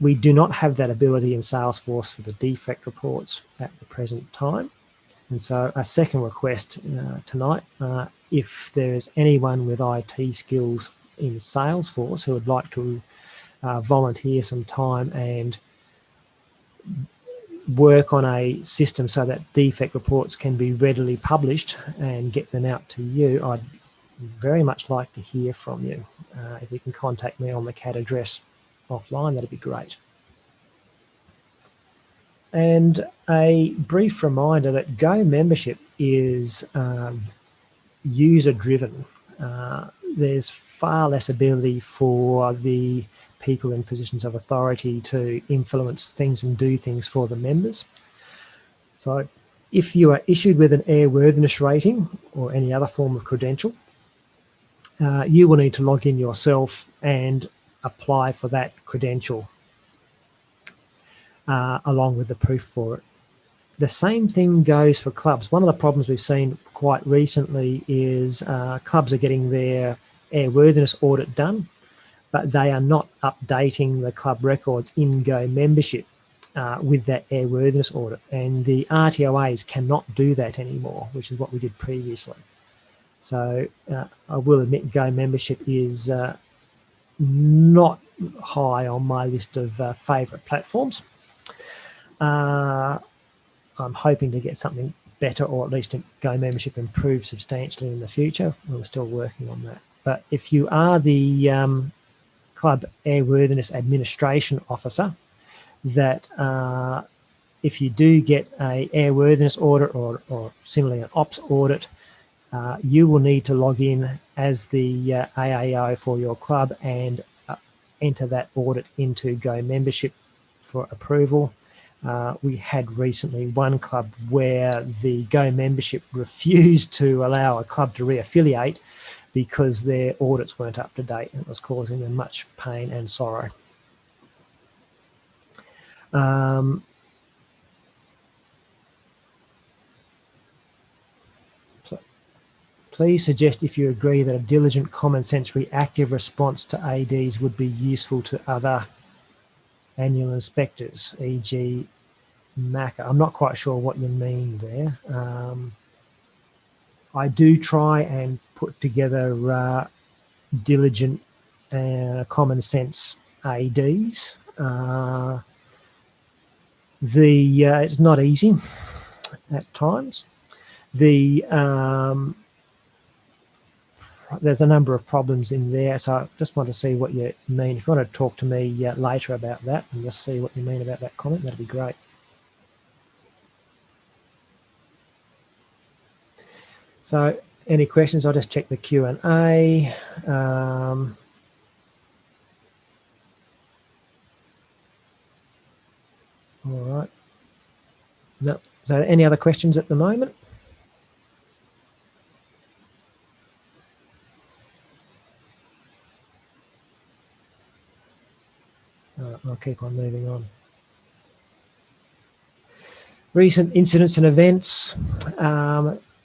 We do not have that ability in Salesforce for the defect reports at the present time. And so a second request tonight, if there's anyone with IT skills in Salesforce who would like to volunteer some time and work on a system so that defect reports can be readily published and get them out to you, I'd very much like to hear from you. If you can contact me on the CAD address offline, that'd be great. And a brief reminder that Go membership is user-driven. There's far less ability for the people in positions of authority to influence things and do things for the members. So if you are issued with an airworthiness rating or any other form of credential, you will need to log in yourself and apply for that credential along with the proof for it. The same thing goes for clubs. One of the problems we've seen quite recently is clubs are getting their airworthiness audit done, but they are not updating the club records in Go membership with that airworthiness audit. And the RTOAs cannot do that anymore, which is what we did previously. So I will admit Go membership is not high on my list of favourite platforms. I'm hoping to get something better, or at least Go membership improve substantially in the future. We're still working on that. But if you are the Club Airworthiness Administration Officer, that if you do get a airworthiness audit or similarly an ops audit, you will need to log in as the AAO for your club and enter that audit into Go membership for approval. We had recently one club where the Go membership refused to allow a club to reaffiliate because their audits weren't up to date, and it was causing them much pain and sorrow. Please suggest if you agree that a diligent, common sense, reactive response to ADs would be useful to other annual inspectors, e.g. MACA. I'm not quite sure what you mean there. I do try and put together diligent common sense ADs. It's not easy at times. There's a number of problems in there, so I just want to see what you mean. If you want to talk to me later about that and just see what you mean about that comment, that'd be great. So any questions? I'll just check the Q&A. All right. No. So any other questions at the moment? I'll keep on moving on. Recent incidents and events.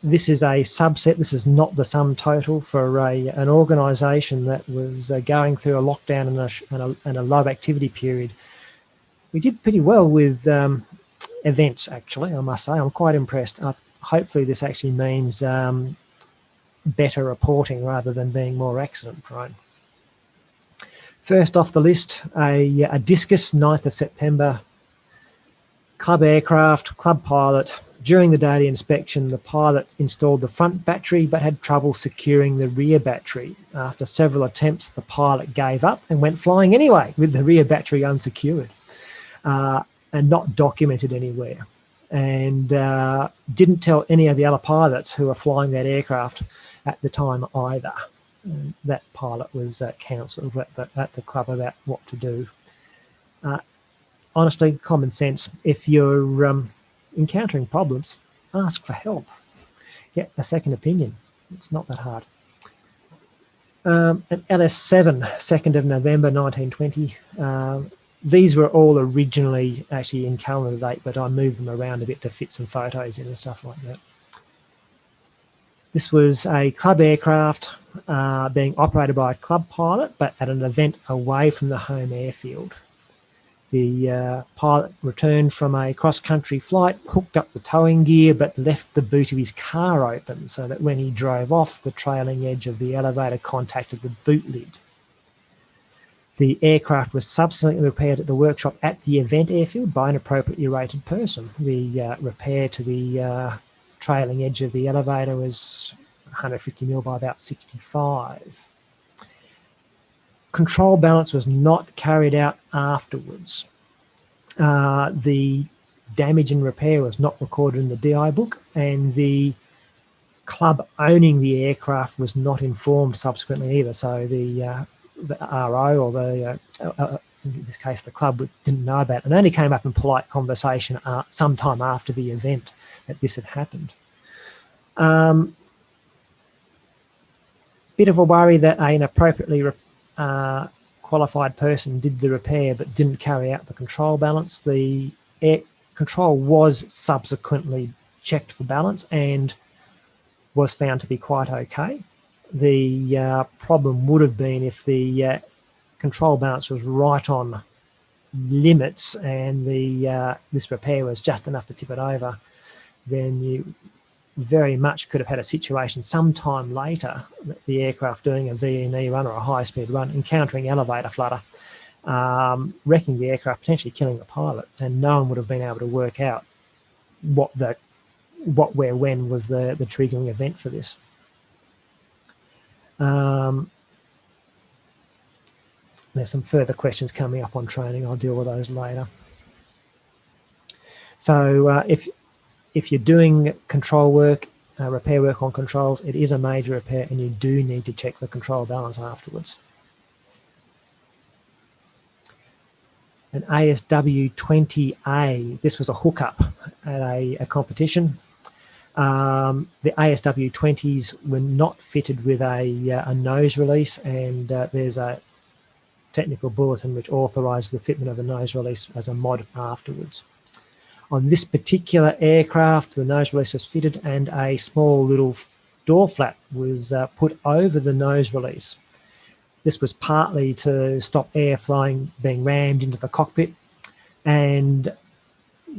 This is a subset. This is not the sum total for an organisation that was going through a lockdown and a low activity period. We did pretty well with events, actually, I must say. I'm quite impressed. Hopefully this actually means better reporting rather than being more accident prone. First off the list, a discus, 9th of September, club aircraft, club pilot. During the daily inspection, the pilot installed the front battery but had trouble securing the rear battery. After several attempts, the pilot gave up and went flying anyway with the rear battery unsecured and not documented anywhere. And didn't tell any of the other pilots who were flying that aircraft at the time either. That pilot was counselled at the club about what to do. Honestly, common sense. If you're encountering problems, ask for help. Get a second opinion. It's not that hard. An LS7, 2nd of November 1920. These were all originally actually in calendar date, but I moved them around a bit to fit some photos in and stuff like that. This was a club aircraft being operated by a club pilot, but at an event away from the home airfield. The pilot returned from a cross-country flight, hooked up the towing gear, but left the boot of his car open so that when he drove off, the trailing edge of the elevator contacted the boot lid. The aircraft was subsequently repaired at the workshop at the event airfield by an appropriately rated person. The repair to the trailing edge of the elevator was 150 mil by about 65. Control balance was not carried out afterwards. The damage and repair was not recorded in the DI book, and the club owning the aircraft was not informed subsequently either. So the RO, or in this case the club, didn't know about it, and only came up in polite conversation sometime after the event that this had happened. Bit of a worry that an appropriately qualified person did the repair but didn't carry out the control balance. The air control was subsequently checked for balance and was found to be quite okay. The problem would have been if the control balance was right on limits and this repair was just enough to tip it over, then you very much could have had a situation sometime later, the aircraft doing a V&E run or a high-speed run, encountering elevator flutter, wrecking the aircraft, potentially killing the pilot, and no one would have been able to work out what, where, when was the triggering event for this. There's some further questions coming up on training. I'll deal with those later. So if you're doing control work, repair work on controls, it is a major repair and you do need to check the control balance afterwards. An ASW-20A, this was a hookup at a competition. The ASW-20s were not fitted with a nose release, and there's a technical bulletin which authorised the fitment of a nose release as a mod afterwards. On this particular aircraft, the nose release was fitted and a small little door flap was put over the nose release. This was partly to stop air being rammed into the cockpit, and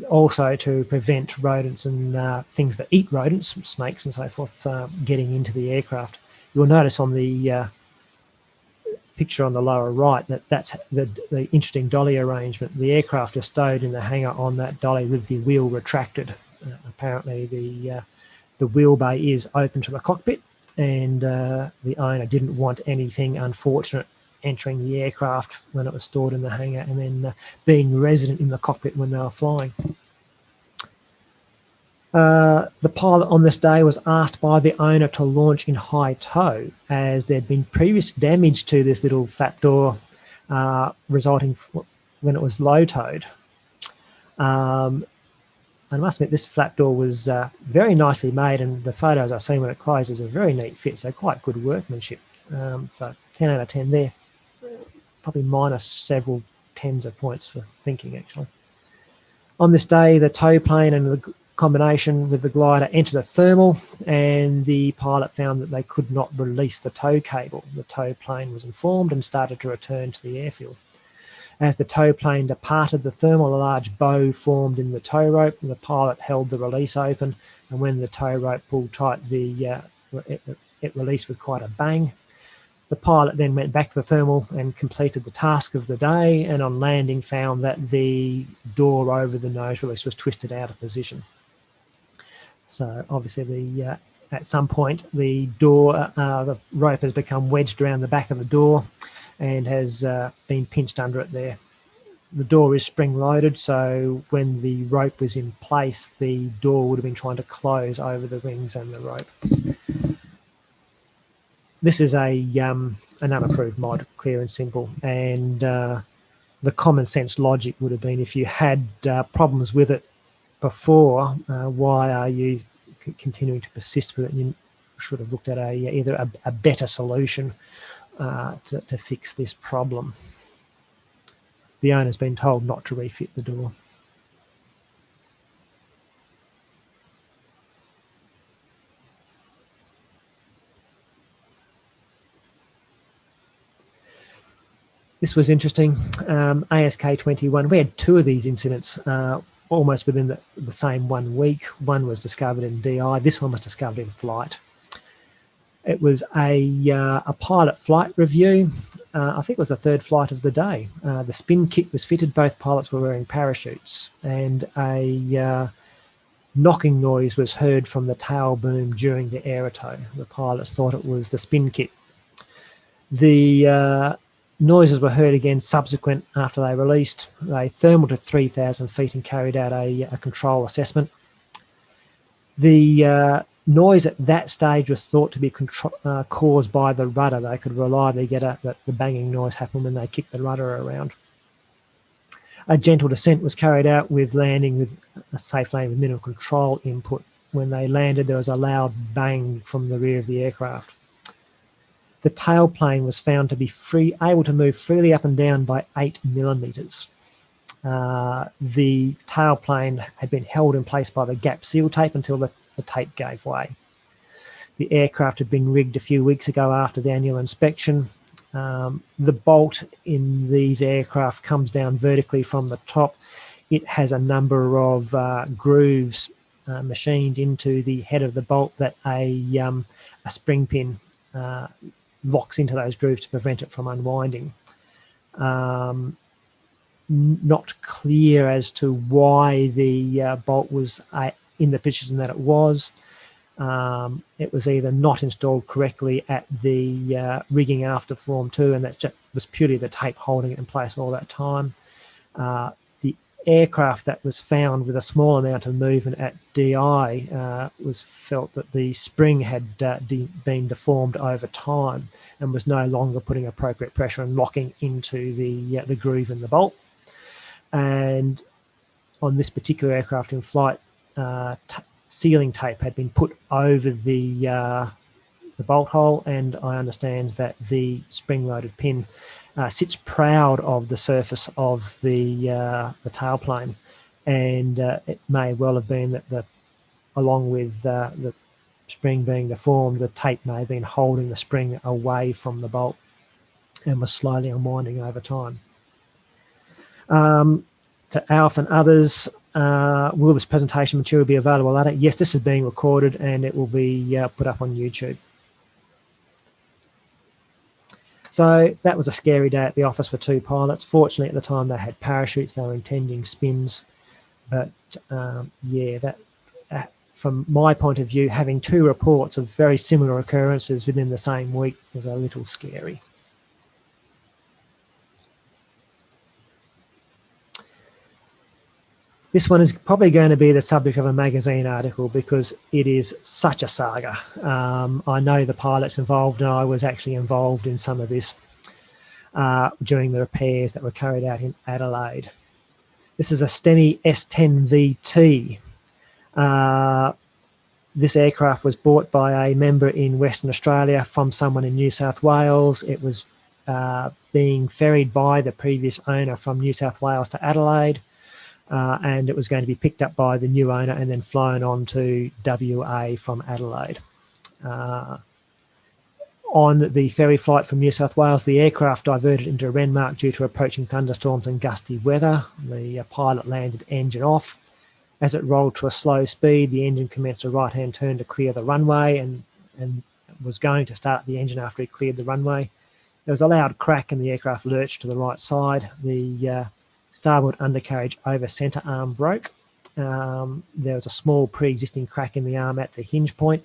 also to prevent rodents and things that eat rodents, snakes and so forth, getting into the aircraft. You'll notice on the picture on the lower right that's the interesting dolly arrangement. The aircraft is stowed in the hangar on that dolly with the wheel retracted. Apparently the the wheel bay is open to the cockpit, and the owner didn't want anything unfortunate entering the aircraft when it was stored in the hangar and then being resident in the cockpit when they were flying. The pilot on this day was asked by the owner to launch in high tow, as there'd been previous damage to this little flap door resulting when it was low towed. I must admit, this flap door was very nicely made, and the photos I've seen when it closes are a very neat fit, so quite good workmanship. So 10 out of 10 there. Probably minus several tens of points for thinking, actually. On this day, the tow plane and the combination with the glider entered a thermal, and the pilot found that they could not release the tow cable. The tow plane was informed and started to return to the airfield. As the tow plane departed the thermal, a large bow formed in the tow rope, and the pilot held the release open, and when the tow rope pulled tight, it released with quite a bang. The pilot then went back to the thermal and completed the task of the day, and on landing found that the door over the nose release was twisted out of position. So obviously at some point the rope has become wedged around the back of the door and has been pinched under it there. The door is spring loaded, so when the rope was in place, the door would have been trying to close over the rings and the rope. This is an unapproved mod, clear and simple, and the common sense logic would have been, if you had problems with it before, why are you continuing to persist with it? You should have looked at either a better solution to fix this problem. The owner's been told not to refit the door. This was interesting. ASK 21, we had 2 of these incidents almost within the same 1 week. One was discovered in DI, this one was discovered in flight. It was a pilot flight review. I think it was the 3rd flight of the day. The spin kit was fitted, both pilots were wearing parachutes, and a knocking noise was heard from the tail boom during the aerotow. The pilots thought it was the spin kit. The noises were heard again subsequent after they released. They thermaled to 3,000 feet and carried out a control assessment. The noise at that stage was thought to be caused by the rudder. They could reliably get the banging noise happen when they kicked the rudder around. A gentle descent was carried out with landing with a safe landing with minimal control input. When they landed, there was a loud bang from the rear of the aircraft. The tailplane was found to be able to move freely up and down by 8 millimeters. The tailplane had been held in place by the gap seal tape until the tape gave way. The aircraft had been rigged a few weeks ago after the annual inspection. The bolt in these aircraft comes down vertically from the top. It has a number of grooves machined into the head of the bolt that a spring pin locks into those grooves to prevent it from unwinding. Not clear as to why the bolt was in the position that it was. It was either not installed correctly at the rigging after Form 2, and that just was purely the tape holding it in place all that time. The aircraft that was found with a small amount of movement at DI was felt that the spring had been deformed over time and was no longer putting appropriate pressure and locking into the groove in the bolt. And on this particular aircraft in flight, sealing tape had been put over the bolt hole, and I understand that the spring-loaded pin sits proud of the surface of the tailplane, and it may well have been that along with the spring being deformed, the tape may have been holding the spring away from the bolt and was slowly unwinding over time. To Alf and others, will this presentation material be available later? Yes, this is being recorded and it will be put up on YouTube. So that was a scary day at the office for 2 pilots. Fortunately, at the time they had parachutes, they were intending spins. But yeah, that from my point of view, having 2 reports of very similar occurrences within the same week was a little scary. This one is probably going to be the subject of a magazine article because it is such a saga. I know the pilots involved, and I was actually involved in some of this during the repairs that were carried out in Adelaide. This is a STEMI S10VT. This aircraft was bought by a member in Western Australia from someone in New South Wales. It was being ferried by the previous owner from New South Wales to Adelaide. And it was going to be picked up by the new owner and then flown on to WA from Adelaide. On the ferry flight from New South Wales, the aircraft diverted into Renmark due to approaching thunderstorms and gusty weather. The pilot landed engine off. As it rolled to a slow speed, the engine commenced a right-hand turn to clear the runway and was going to start the engine after it cleared the runway. There was a loud crack and the aircraft lurched to the right side. The starboard undercarriage over centre arm broke. There was a small pre-existing crack in the arm at the hinge point.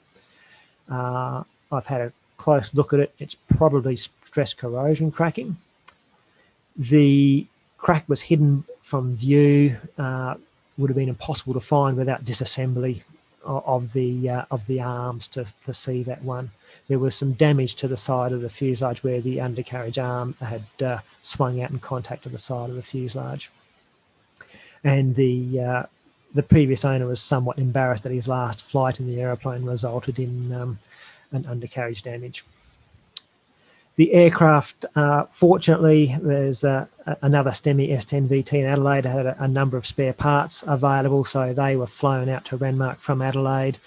I've had a close look at it. It's probably stress corrosion cracking. The crack was hidden from view. Would have been impossible to find without disassembly of the arms to see that one. There was some damage to the side of the fuselage where the undercarriage arm had swung out in contact with the side of the fuselage. And the previous owner was somewhat embarrassed that his last flight in the aeroplane resulted in an undercarriage damage. The aircraft, fortunately, there's another STEMI S10VT in Adelaide had a number of spare parts available, so they were flown out to Renmark from Adelaide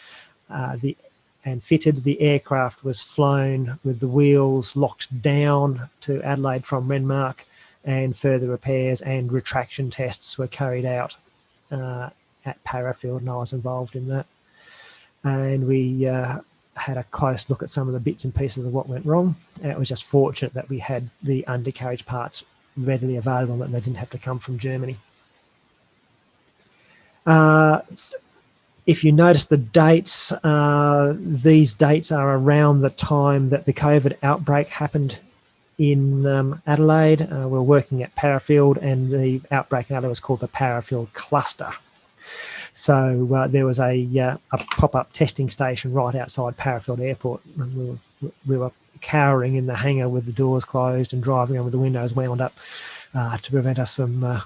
and fitted. The aircraft was flown with the wheels locked down to Adelaide from Renmark, and further repairs and retraction tests were carried out at Parafield, and I was involved in that. And we had a close look at some of the bits and pieces of what went wrong. And it was just fortunate that we had the undercarriage parts readily available and they didn't have to come from Germany. If you notice the dates, these dates are around the time that the Covert Outbreak happened in Adelaide. We're working at Parafield, and the outbreak in Adelaide was called the Parafield Cluster. So there was a pop-up testing station right outside Parafield Airport, and we were cowering in the hangar with the doors closed and driving on with the windows wound up to prevent us from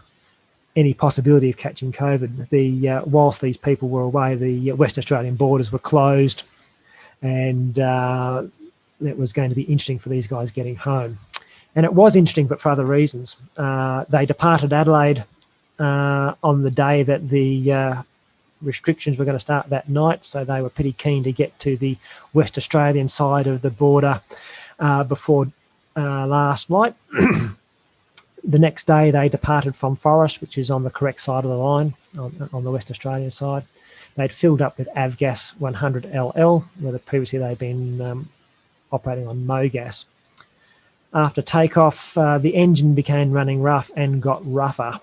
any possibility of catching COVID. Whilst these people were away, the Western Australian borders were closed, and it was going to be interesting for these guys getting home. And it was interesting, but for other reasons. They departed Adelaide on the day that the restrictions were going to start that night, so they were pretty keen to get to the West Australian side of the border before last flight. The next day they departed from Forest, which is on the correct side of the line, on the West Australian side. They'd filled up with Avgas 100LL, where previously they'd been operating on MoGas. After takeoff, the engine began running rough and got rougher.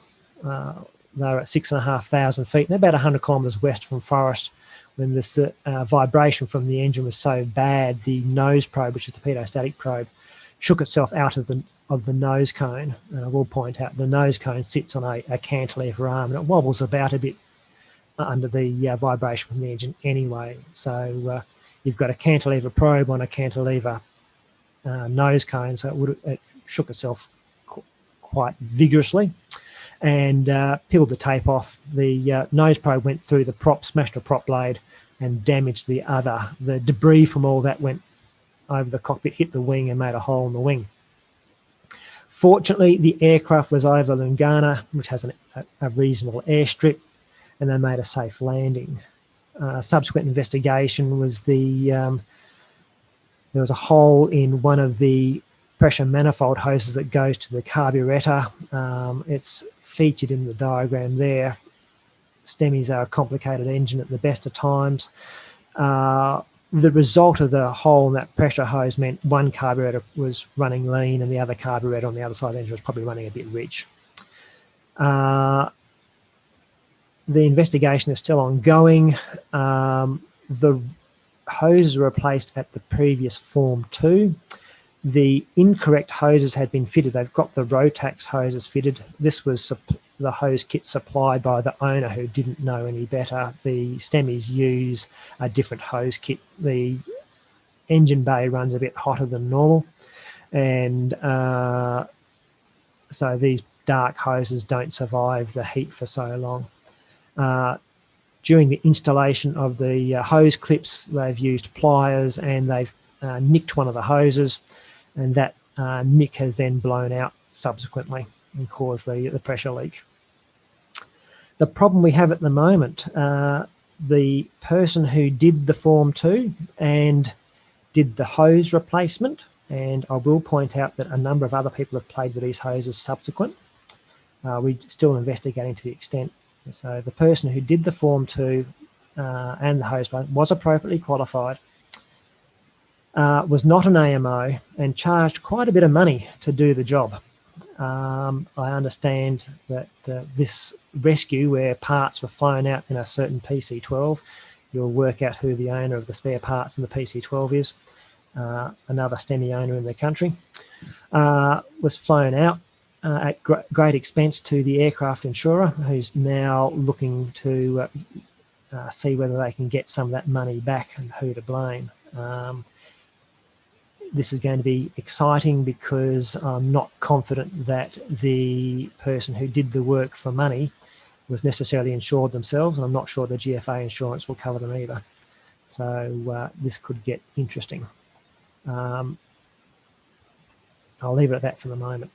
They were at 6,500 feet and about 100 kilometres west from Forest when this vibration from the engine was so bad, the nose probe, which is the pedostatic probe, shook itself out of the nose cone. And I will point out the nose cone sits on a cantilever arm and it wobbles about a bit under the vibration from the engine anyway. So you've got a cantilever probe on a cantilever nose cone, so it shook itself quite vigorously and peeled the tape off. The nose probe went through the prop, smashed a prop blade and damaged the other. The debris from all that went over the cockpit, hit the wing and made a hole in the wing. Fortunately, the aircraft was over Lungana, which has a reasonable airstrip, and they made a safe landing. Subsequent investigation was there was a hole in one of the pressure manifold hoses that goes to the carburetor. It's featured in the diagram there. STEMIs are a complicated engine at the best of times. The result of the hole in that pressure hose meant one carburetor was running lean and the other carburetor on the other side of the engine was probably running a bit rich. The investigation is still ongoing. The hoses were replaced at the previous Form 2. The incorrect hoses had been fitted. They've got the Rotax hoses fitted. This was the hose kit supplied by the owner who didn't know any better. The STEMIs use a different hose kit. The engine bay runs a bit hotter than normal, and so these dark hoses don't survive the heat for so long. During the installation of the hose clips, they've used pliers and they've nicked one of the hoses, and that nick has then blown out subsequently and caused the pressure leak. The problem we have at the moment, the person who did the Form 2 and did the hose replacement, and I will point out that a number of other people have played with these hoses subsequent. We're still investigating to the extent. So the person who did the Form 2 and the hose was appropriately qualified, was not an AMO, and charged quite a bit of money to do the job. I understand that this rescue, where parts were flown out in a certain PC-12, you'll work out who the owner of the spare parts in the PC-12 is, another STEMI owner in the country, was flown out at great expense to the aircraft insurer, who's now looking to see whether they can get some of that money back and who to blame. This is going to be exciting because I'm not confident that the person who did the work for money was necessarily insured themselves, and I'm not sure the GFA insurance will cover them either. So this could get interesting. I'll leave it at that for the moment.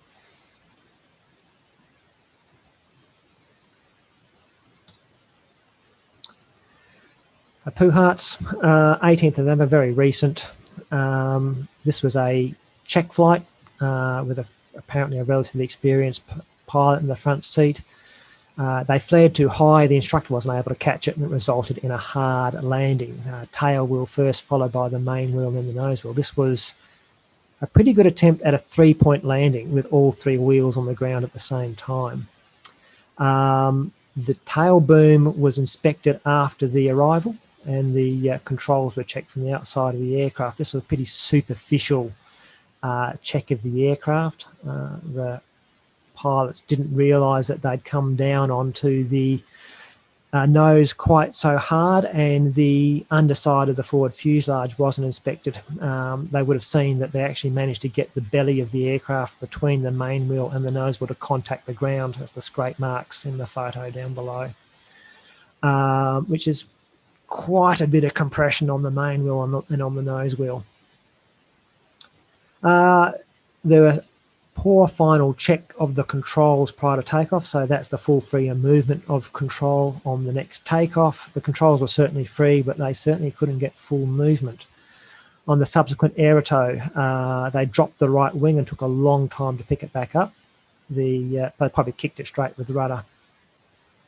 Puharts, 18th of November, very recent. This was a check flight with apparently a relatively experienced pilot in the front seat. They flared too high, the instructor wasn't able to catch it, and it resulted in a hard landing. Tail wheel first, followed by the main wheel and then the nose wheel. This was a pretty good attempt at a 3-point landing with all 3 wheels on the ground at the same time. The tail boom was inspected after the arrival, and the controls were checked from the outside of the aircraft. This was a pretty superficial check of the aircraft. The pilots didn't realise that they'd come down onto the nose quite so hard, and the underside of the forward fuselage wasn't inspected. They would have seen that they actually managed to get the belly of the aircraft between the main wheel and the nose wheel to contact the ground, as the scrape marks in the photo down below, which is quite a bit of compression on the main wheel and on the nose wheel. There were poor final check of the controls prior to takeoff, so that's the full freedom movement of control on the next takeoff. The controls were certainly free, but they certainly couldn't get full movement. On the subsequent aerotow, they dropped the right wing and took a long time to pick it back up. They probably kicked it straight with the rudder.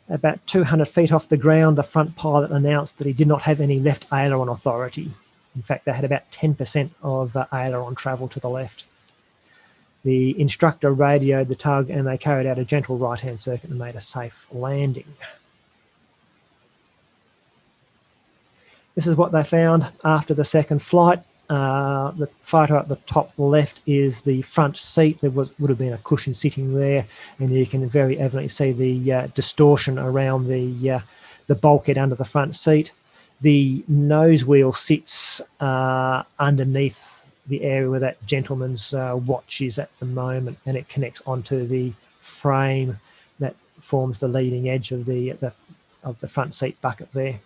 About 200 feet off the ground, the front pilot announced that he did not have any left aileron authority. In fact, they had about 10% of aileron travel to the left. The instructor radioed the tug, and they carried out a gentle right-hand circuit and made a safe landing. This is what they found after the second flight. The photo at the top left is the front seat. There would have been a cushion sitting there, and you can very evidently see the distortion around the bulkhead under the front seat. The nose wheel sits underneath the area where that gentleman's watch is at the moment, and it connects onto the frame that forms the leading edge of the front seat bucket there.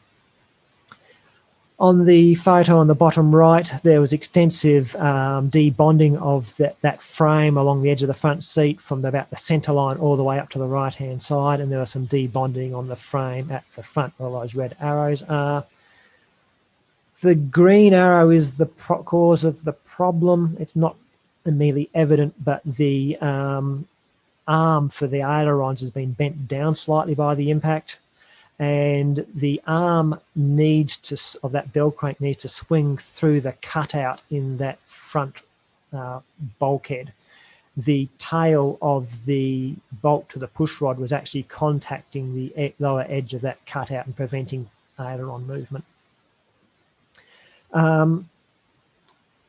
On the photo on the bottom right, there was extensive debonding of that frame along the edge of the front seat from about the centre line all the way up to the right-hand side, and there was some debonding on the frame at the front where those red arrows are. The green arrow is the cause of the problem. It's not immediately evident, but the arm for the ailerons has been bent down slightly by the impact, and the arm of that bell crank needs to swing through the cutout in that front bulkhead. the tail of the bolt to the push rod was actually contacting the lower edge of that cutout and preventing aileron movement.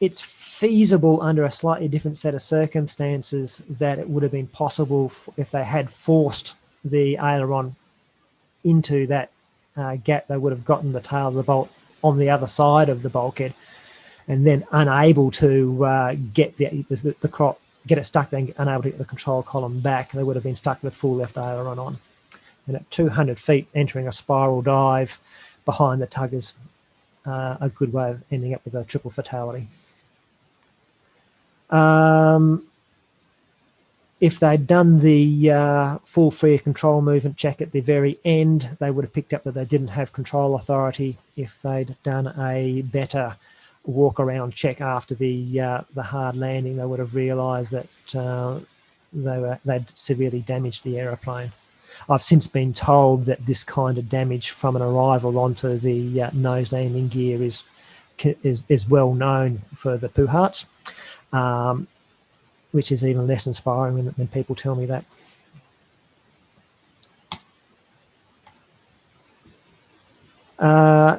It's feasible under a slightly different set of circumstances that it would have been possible if they had forced the aileron into that gap. They would have gotten the tail of the bolt on the other side of the bulkhead, and then unable to get get it stuck, then unable to get the control column back. They would have been stuck with full left aileron on. And at 200 feet, entering a spiral dive behind the tug is a good way of ending up with a triple fatality. If they'd done the full free control movement check at the very end, they would have picked up that they didn't have control authority. If they'd done a better walk around check after the hard landing, they would have realised that they'd severely damaged the aeroplane. I've since been told that this kind of damage from an arrival onto the nose landing gear is well known for the Puhats, which is even less inspiring when people tell me that.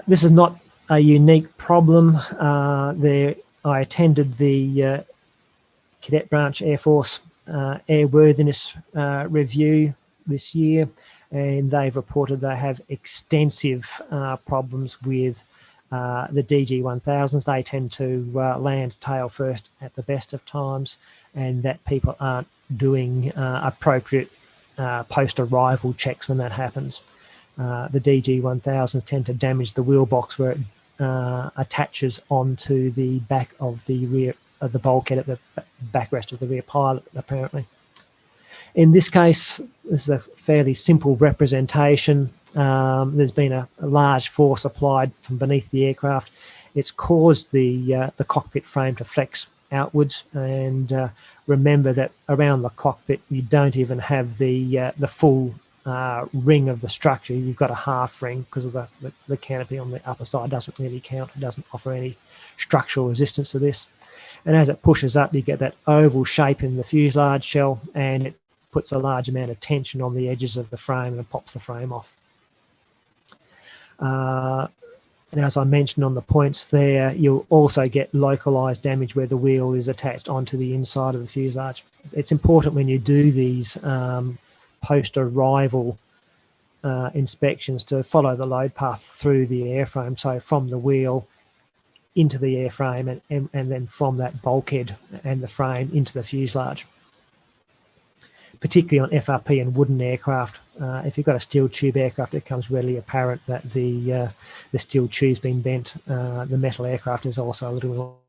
This is not a unique problem. I attended the Cadet Branch Air Force Airworthiness Review this year, and they've reported they have extensive problems with the DG1000s. They tend to land tail first at the best of times, and that people aren't doing appropriate post-arrival checks when that happens. The DG1000s tend to damage the wheel box where it attaches onto the back of the rear of the bulkhead at the backrest of the rear pilot, apparently. In this case, this is a fairly simple representation. There's been a large force applied from beneath the aircraft. It's caused the cockpit frame to flex outwards, and remember that around the cockpit you don't even have the full ring of the structure. You've got a half ring because of the canopy on the upper side doesn't really count. It doesn't offer any structural resistance to this. And as it pushes up, you get that oval shape in the fuselage shell, and it puts a large amount of tension on the edges of the frame and pops the frame off. And as I mentioned on the points there, you'll also get localized damage where the wheel is attached onto the inside of the fuselage. It's important when you do these post-arrival inspections to follow the load path through the airframe, so from the wheel into the airframe and then from that bulkhead and the frame into the fuselage. Particularly on FRP and wooden aircraft, if you've got a steel tube aircraft, it becomes readily apparent that the steel tube's been bent. The metal aircraft is also a little.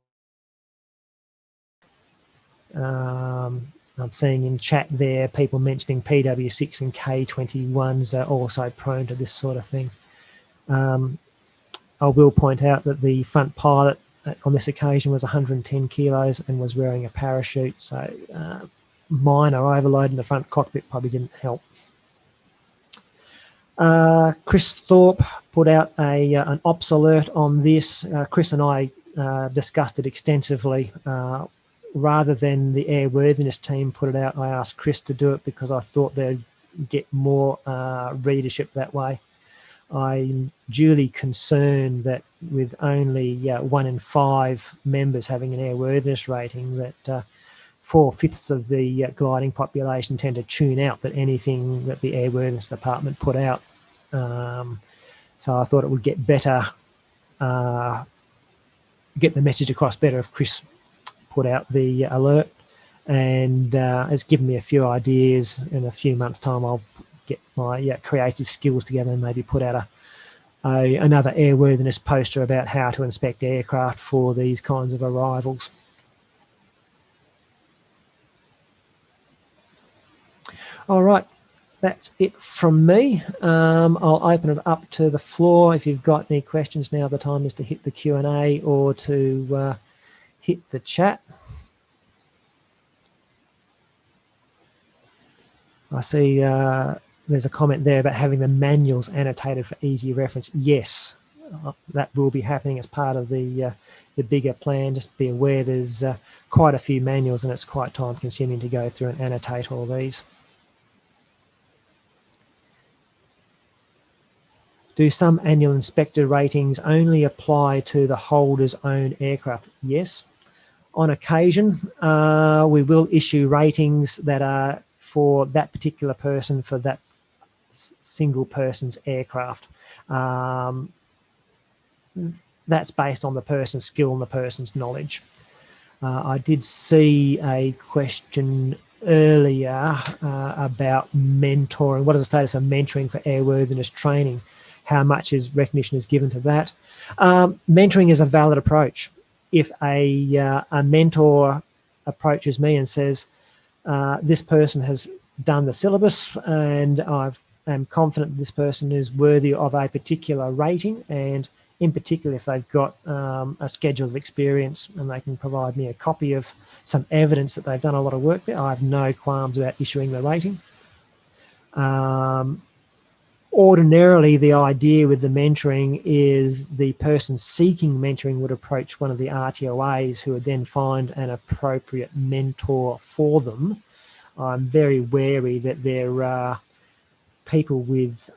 I'm seeing in chat there people mentioning PW6 and K21s are also prone to this sort of thing. I will point out that the front pilot on this occasion was 110 kilos and was wearing a parachute, so minor overload in the front cockpit probably didn't help. Chris Thorpe put out an ops alert on this. Chris and I discussed it extensively. Rather than the airworthiness team put it out, I asked Chris to do it because I thought they'd get more readership that way. I'm duly concerned that with only 1 in 5 members having an airworthiness rating, that 4/5 of the gliding population tend to tune out that anything that the airworthiness department put out. So I thought it would get better, get the message across better if Chris put out the alert, and has given me a few ideas. In a few months' time, I'll get my creative skills together and maybe put out another airworthiness poster about how to inspect aircraft for these kinds of arrivals. All right, that's it from me. I'll open it up to the floor. If you've got any questions, now the time is to hit the Q&A or to hit the chat. I see there's a comment there about having the manuals annotated for easy reference. Yes, that will be happening as part of the bigger plan. Just be aware there's quite a few manuals, and it's quite time consuming to go through and annotate all these. Do some annual inspector ratings only apply to the holder's own aircraft? Yes. On occasion, we will issue ratings that are for that particular person, for that single person's aircraft. That's based on the person's skill and the person's knowledge. I did see a question earlier about mentoring. What is the status of mentoring for airworthiness training? How much recognition is given to that? Mentoring is a valid approach. If a mentor approaches me and says, this person has done the syllabus and I'm confident this person is worthy of a particular rating, and in particular if they've got a schedule of experience and they can provide me a copy of some evidence that they've done a lot of work there, I have no qualms about issuing the rating. Ordinarily, the idea with the mentoring is the person seeking mentoring would approach one of the RTOAs who would then find an appropriate mentor for them. I'm very wary that there are people with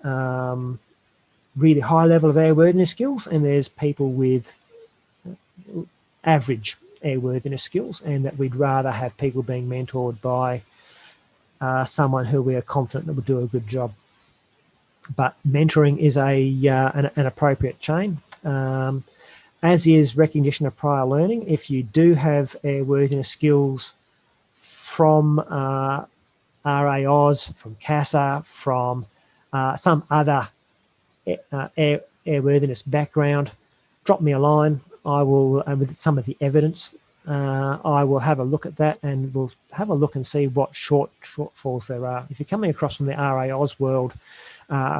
really high level of airworthiness skills, and there's people with average airworthiness skills, and that we'd rather have people being mentored by someone who we are confident that will do a good job. But mentoring is an appropriate chain, as is recognition of prior learning. If you do have airworthiness skills from RAOS, from CASA, from some other airworthiness background, drop me a line. I will, with some of the evidence, I will have a look at that, and we'll have a look and see what shortfalls there are. If you're coming across from the RAOS world,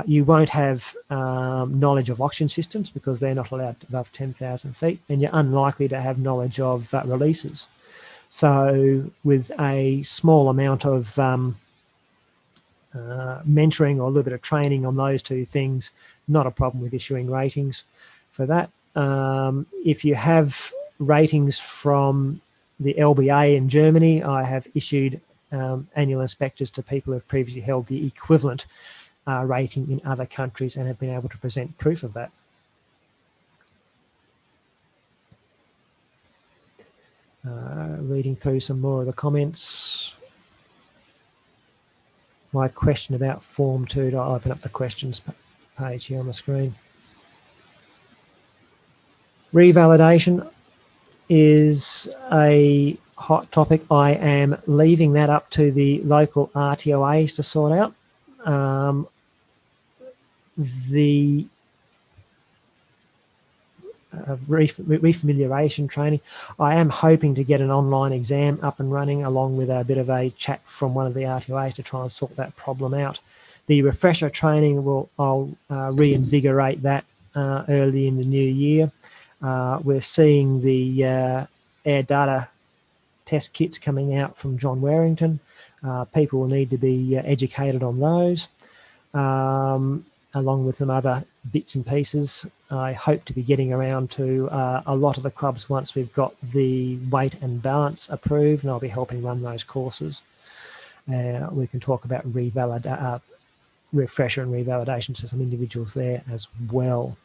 you won't have knowledge of oxygen systems because they're not allowed above 10,000 feet, and you're unlikely to have knowledge of releases. So with a small amount of mentoring or a little bit of training on those two things, not a problem with issuing ratings for that. If you have ratings from the LBA in Germany, I have issued annual inspectors to people who have previously held the equivalent rating in other countries and have been able to present proof of that. Reading through some more of the comments. My question about Form 2, I'll open up the questions page here on the screen. Revalidation is a hot topic. I am leaving that up to the local RTOAs to sort out. The refamiliation training, I am hoping to get an online exam up and running along with a bit of a chat from one of the RTOAs to try and sort that problem out. The refresher training, I'll reinvigorate that early in the new year. We're seeing the air data test kits coming out from John Warrington. People will need to be educated on those, along with some other bits and pieces. I hope to be getting around to a lot of the clubs once we've got the weight and balance approved, and I'll be helping run those courses. We can talk about refresher and revalidation to some individuals there as well.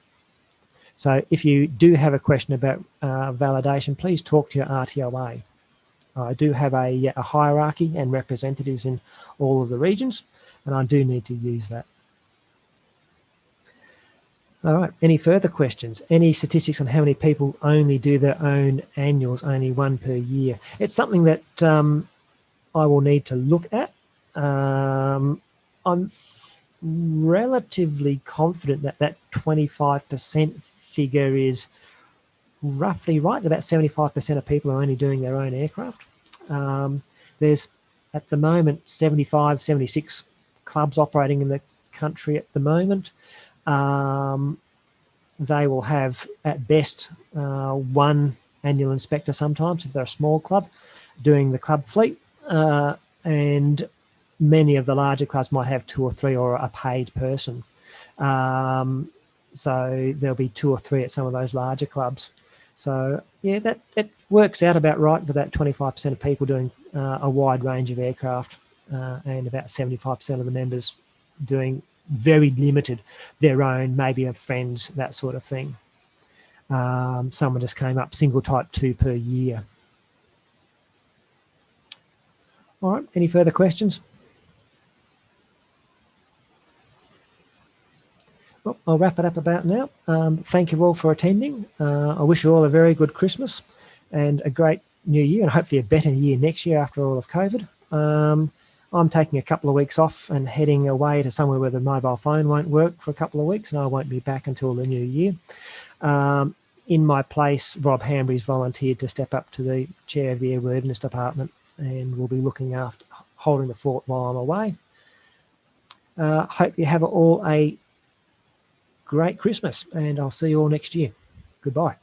So if you do have a question about validation, please talk to your RTOA. I do have a hierarchy and representatives in all of the regions, and I do need to use that. All right, any further questions? Any statistics on how many people only do their own annuals, only one per year? It's something that I will need to look at. I'm relatively confident that that 25% figure is roughly right. About 75% of people are only doing their own aircraft. There's, at the moment, 75, 76 clubs operating in the country at the moment. They will have, at best, one annual inspector sometimes, if they're a small club, doing the club fleet. And many of the larger clubs might have two or three or a paid person. So there'll be 2 or 3 at some of those larger clubs. So yeah, that works out about right for that 25% of people doing a wide range of aircraft, and about 75% of the members doing very limited, their own, maybe of friends, that sort of thing. Someone just came up, single type 2 per year. All right, any further questions? Well, I'll wrap it up about now. Thank you all for attending. I wish you all a very good Christmas and a great new year, and hopefully a better year next year after all of COVID. I'm taking a couple of weeks off and heading away to somewhere where the mobile phone won't work for a couple of weeks, and I won't be back until the new year. In my place, Rob Hambry's volunteered to step up to the chair of the Airworthiness Department, and will be looking after holding the fort while I'm away. Hope you have all a great Christmas, and I'll see you all next year. Goodbye.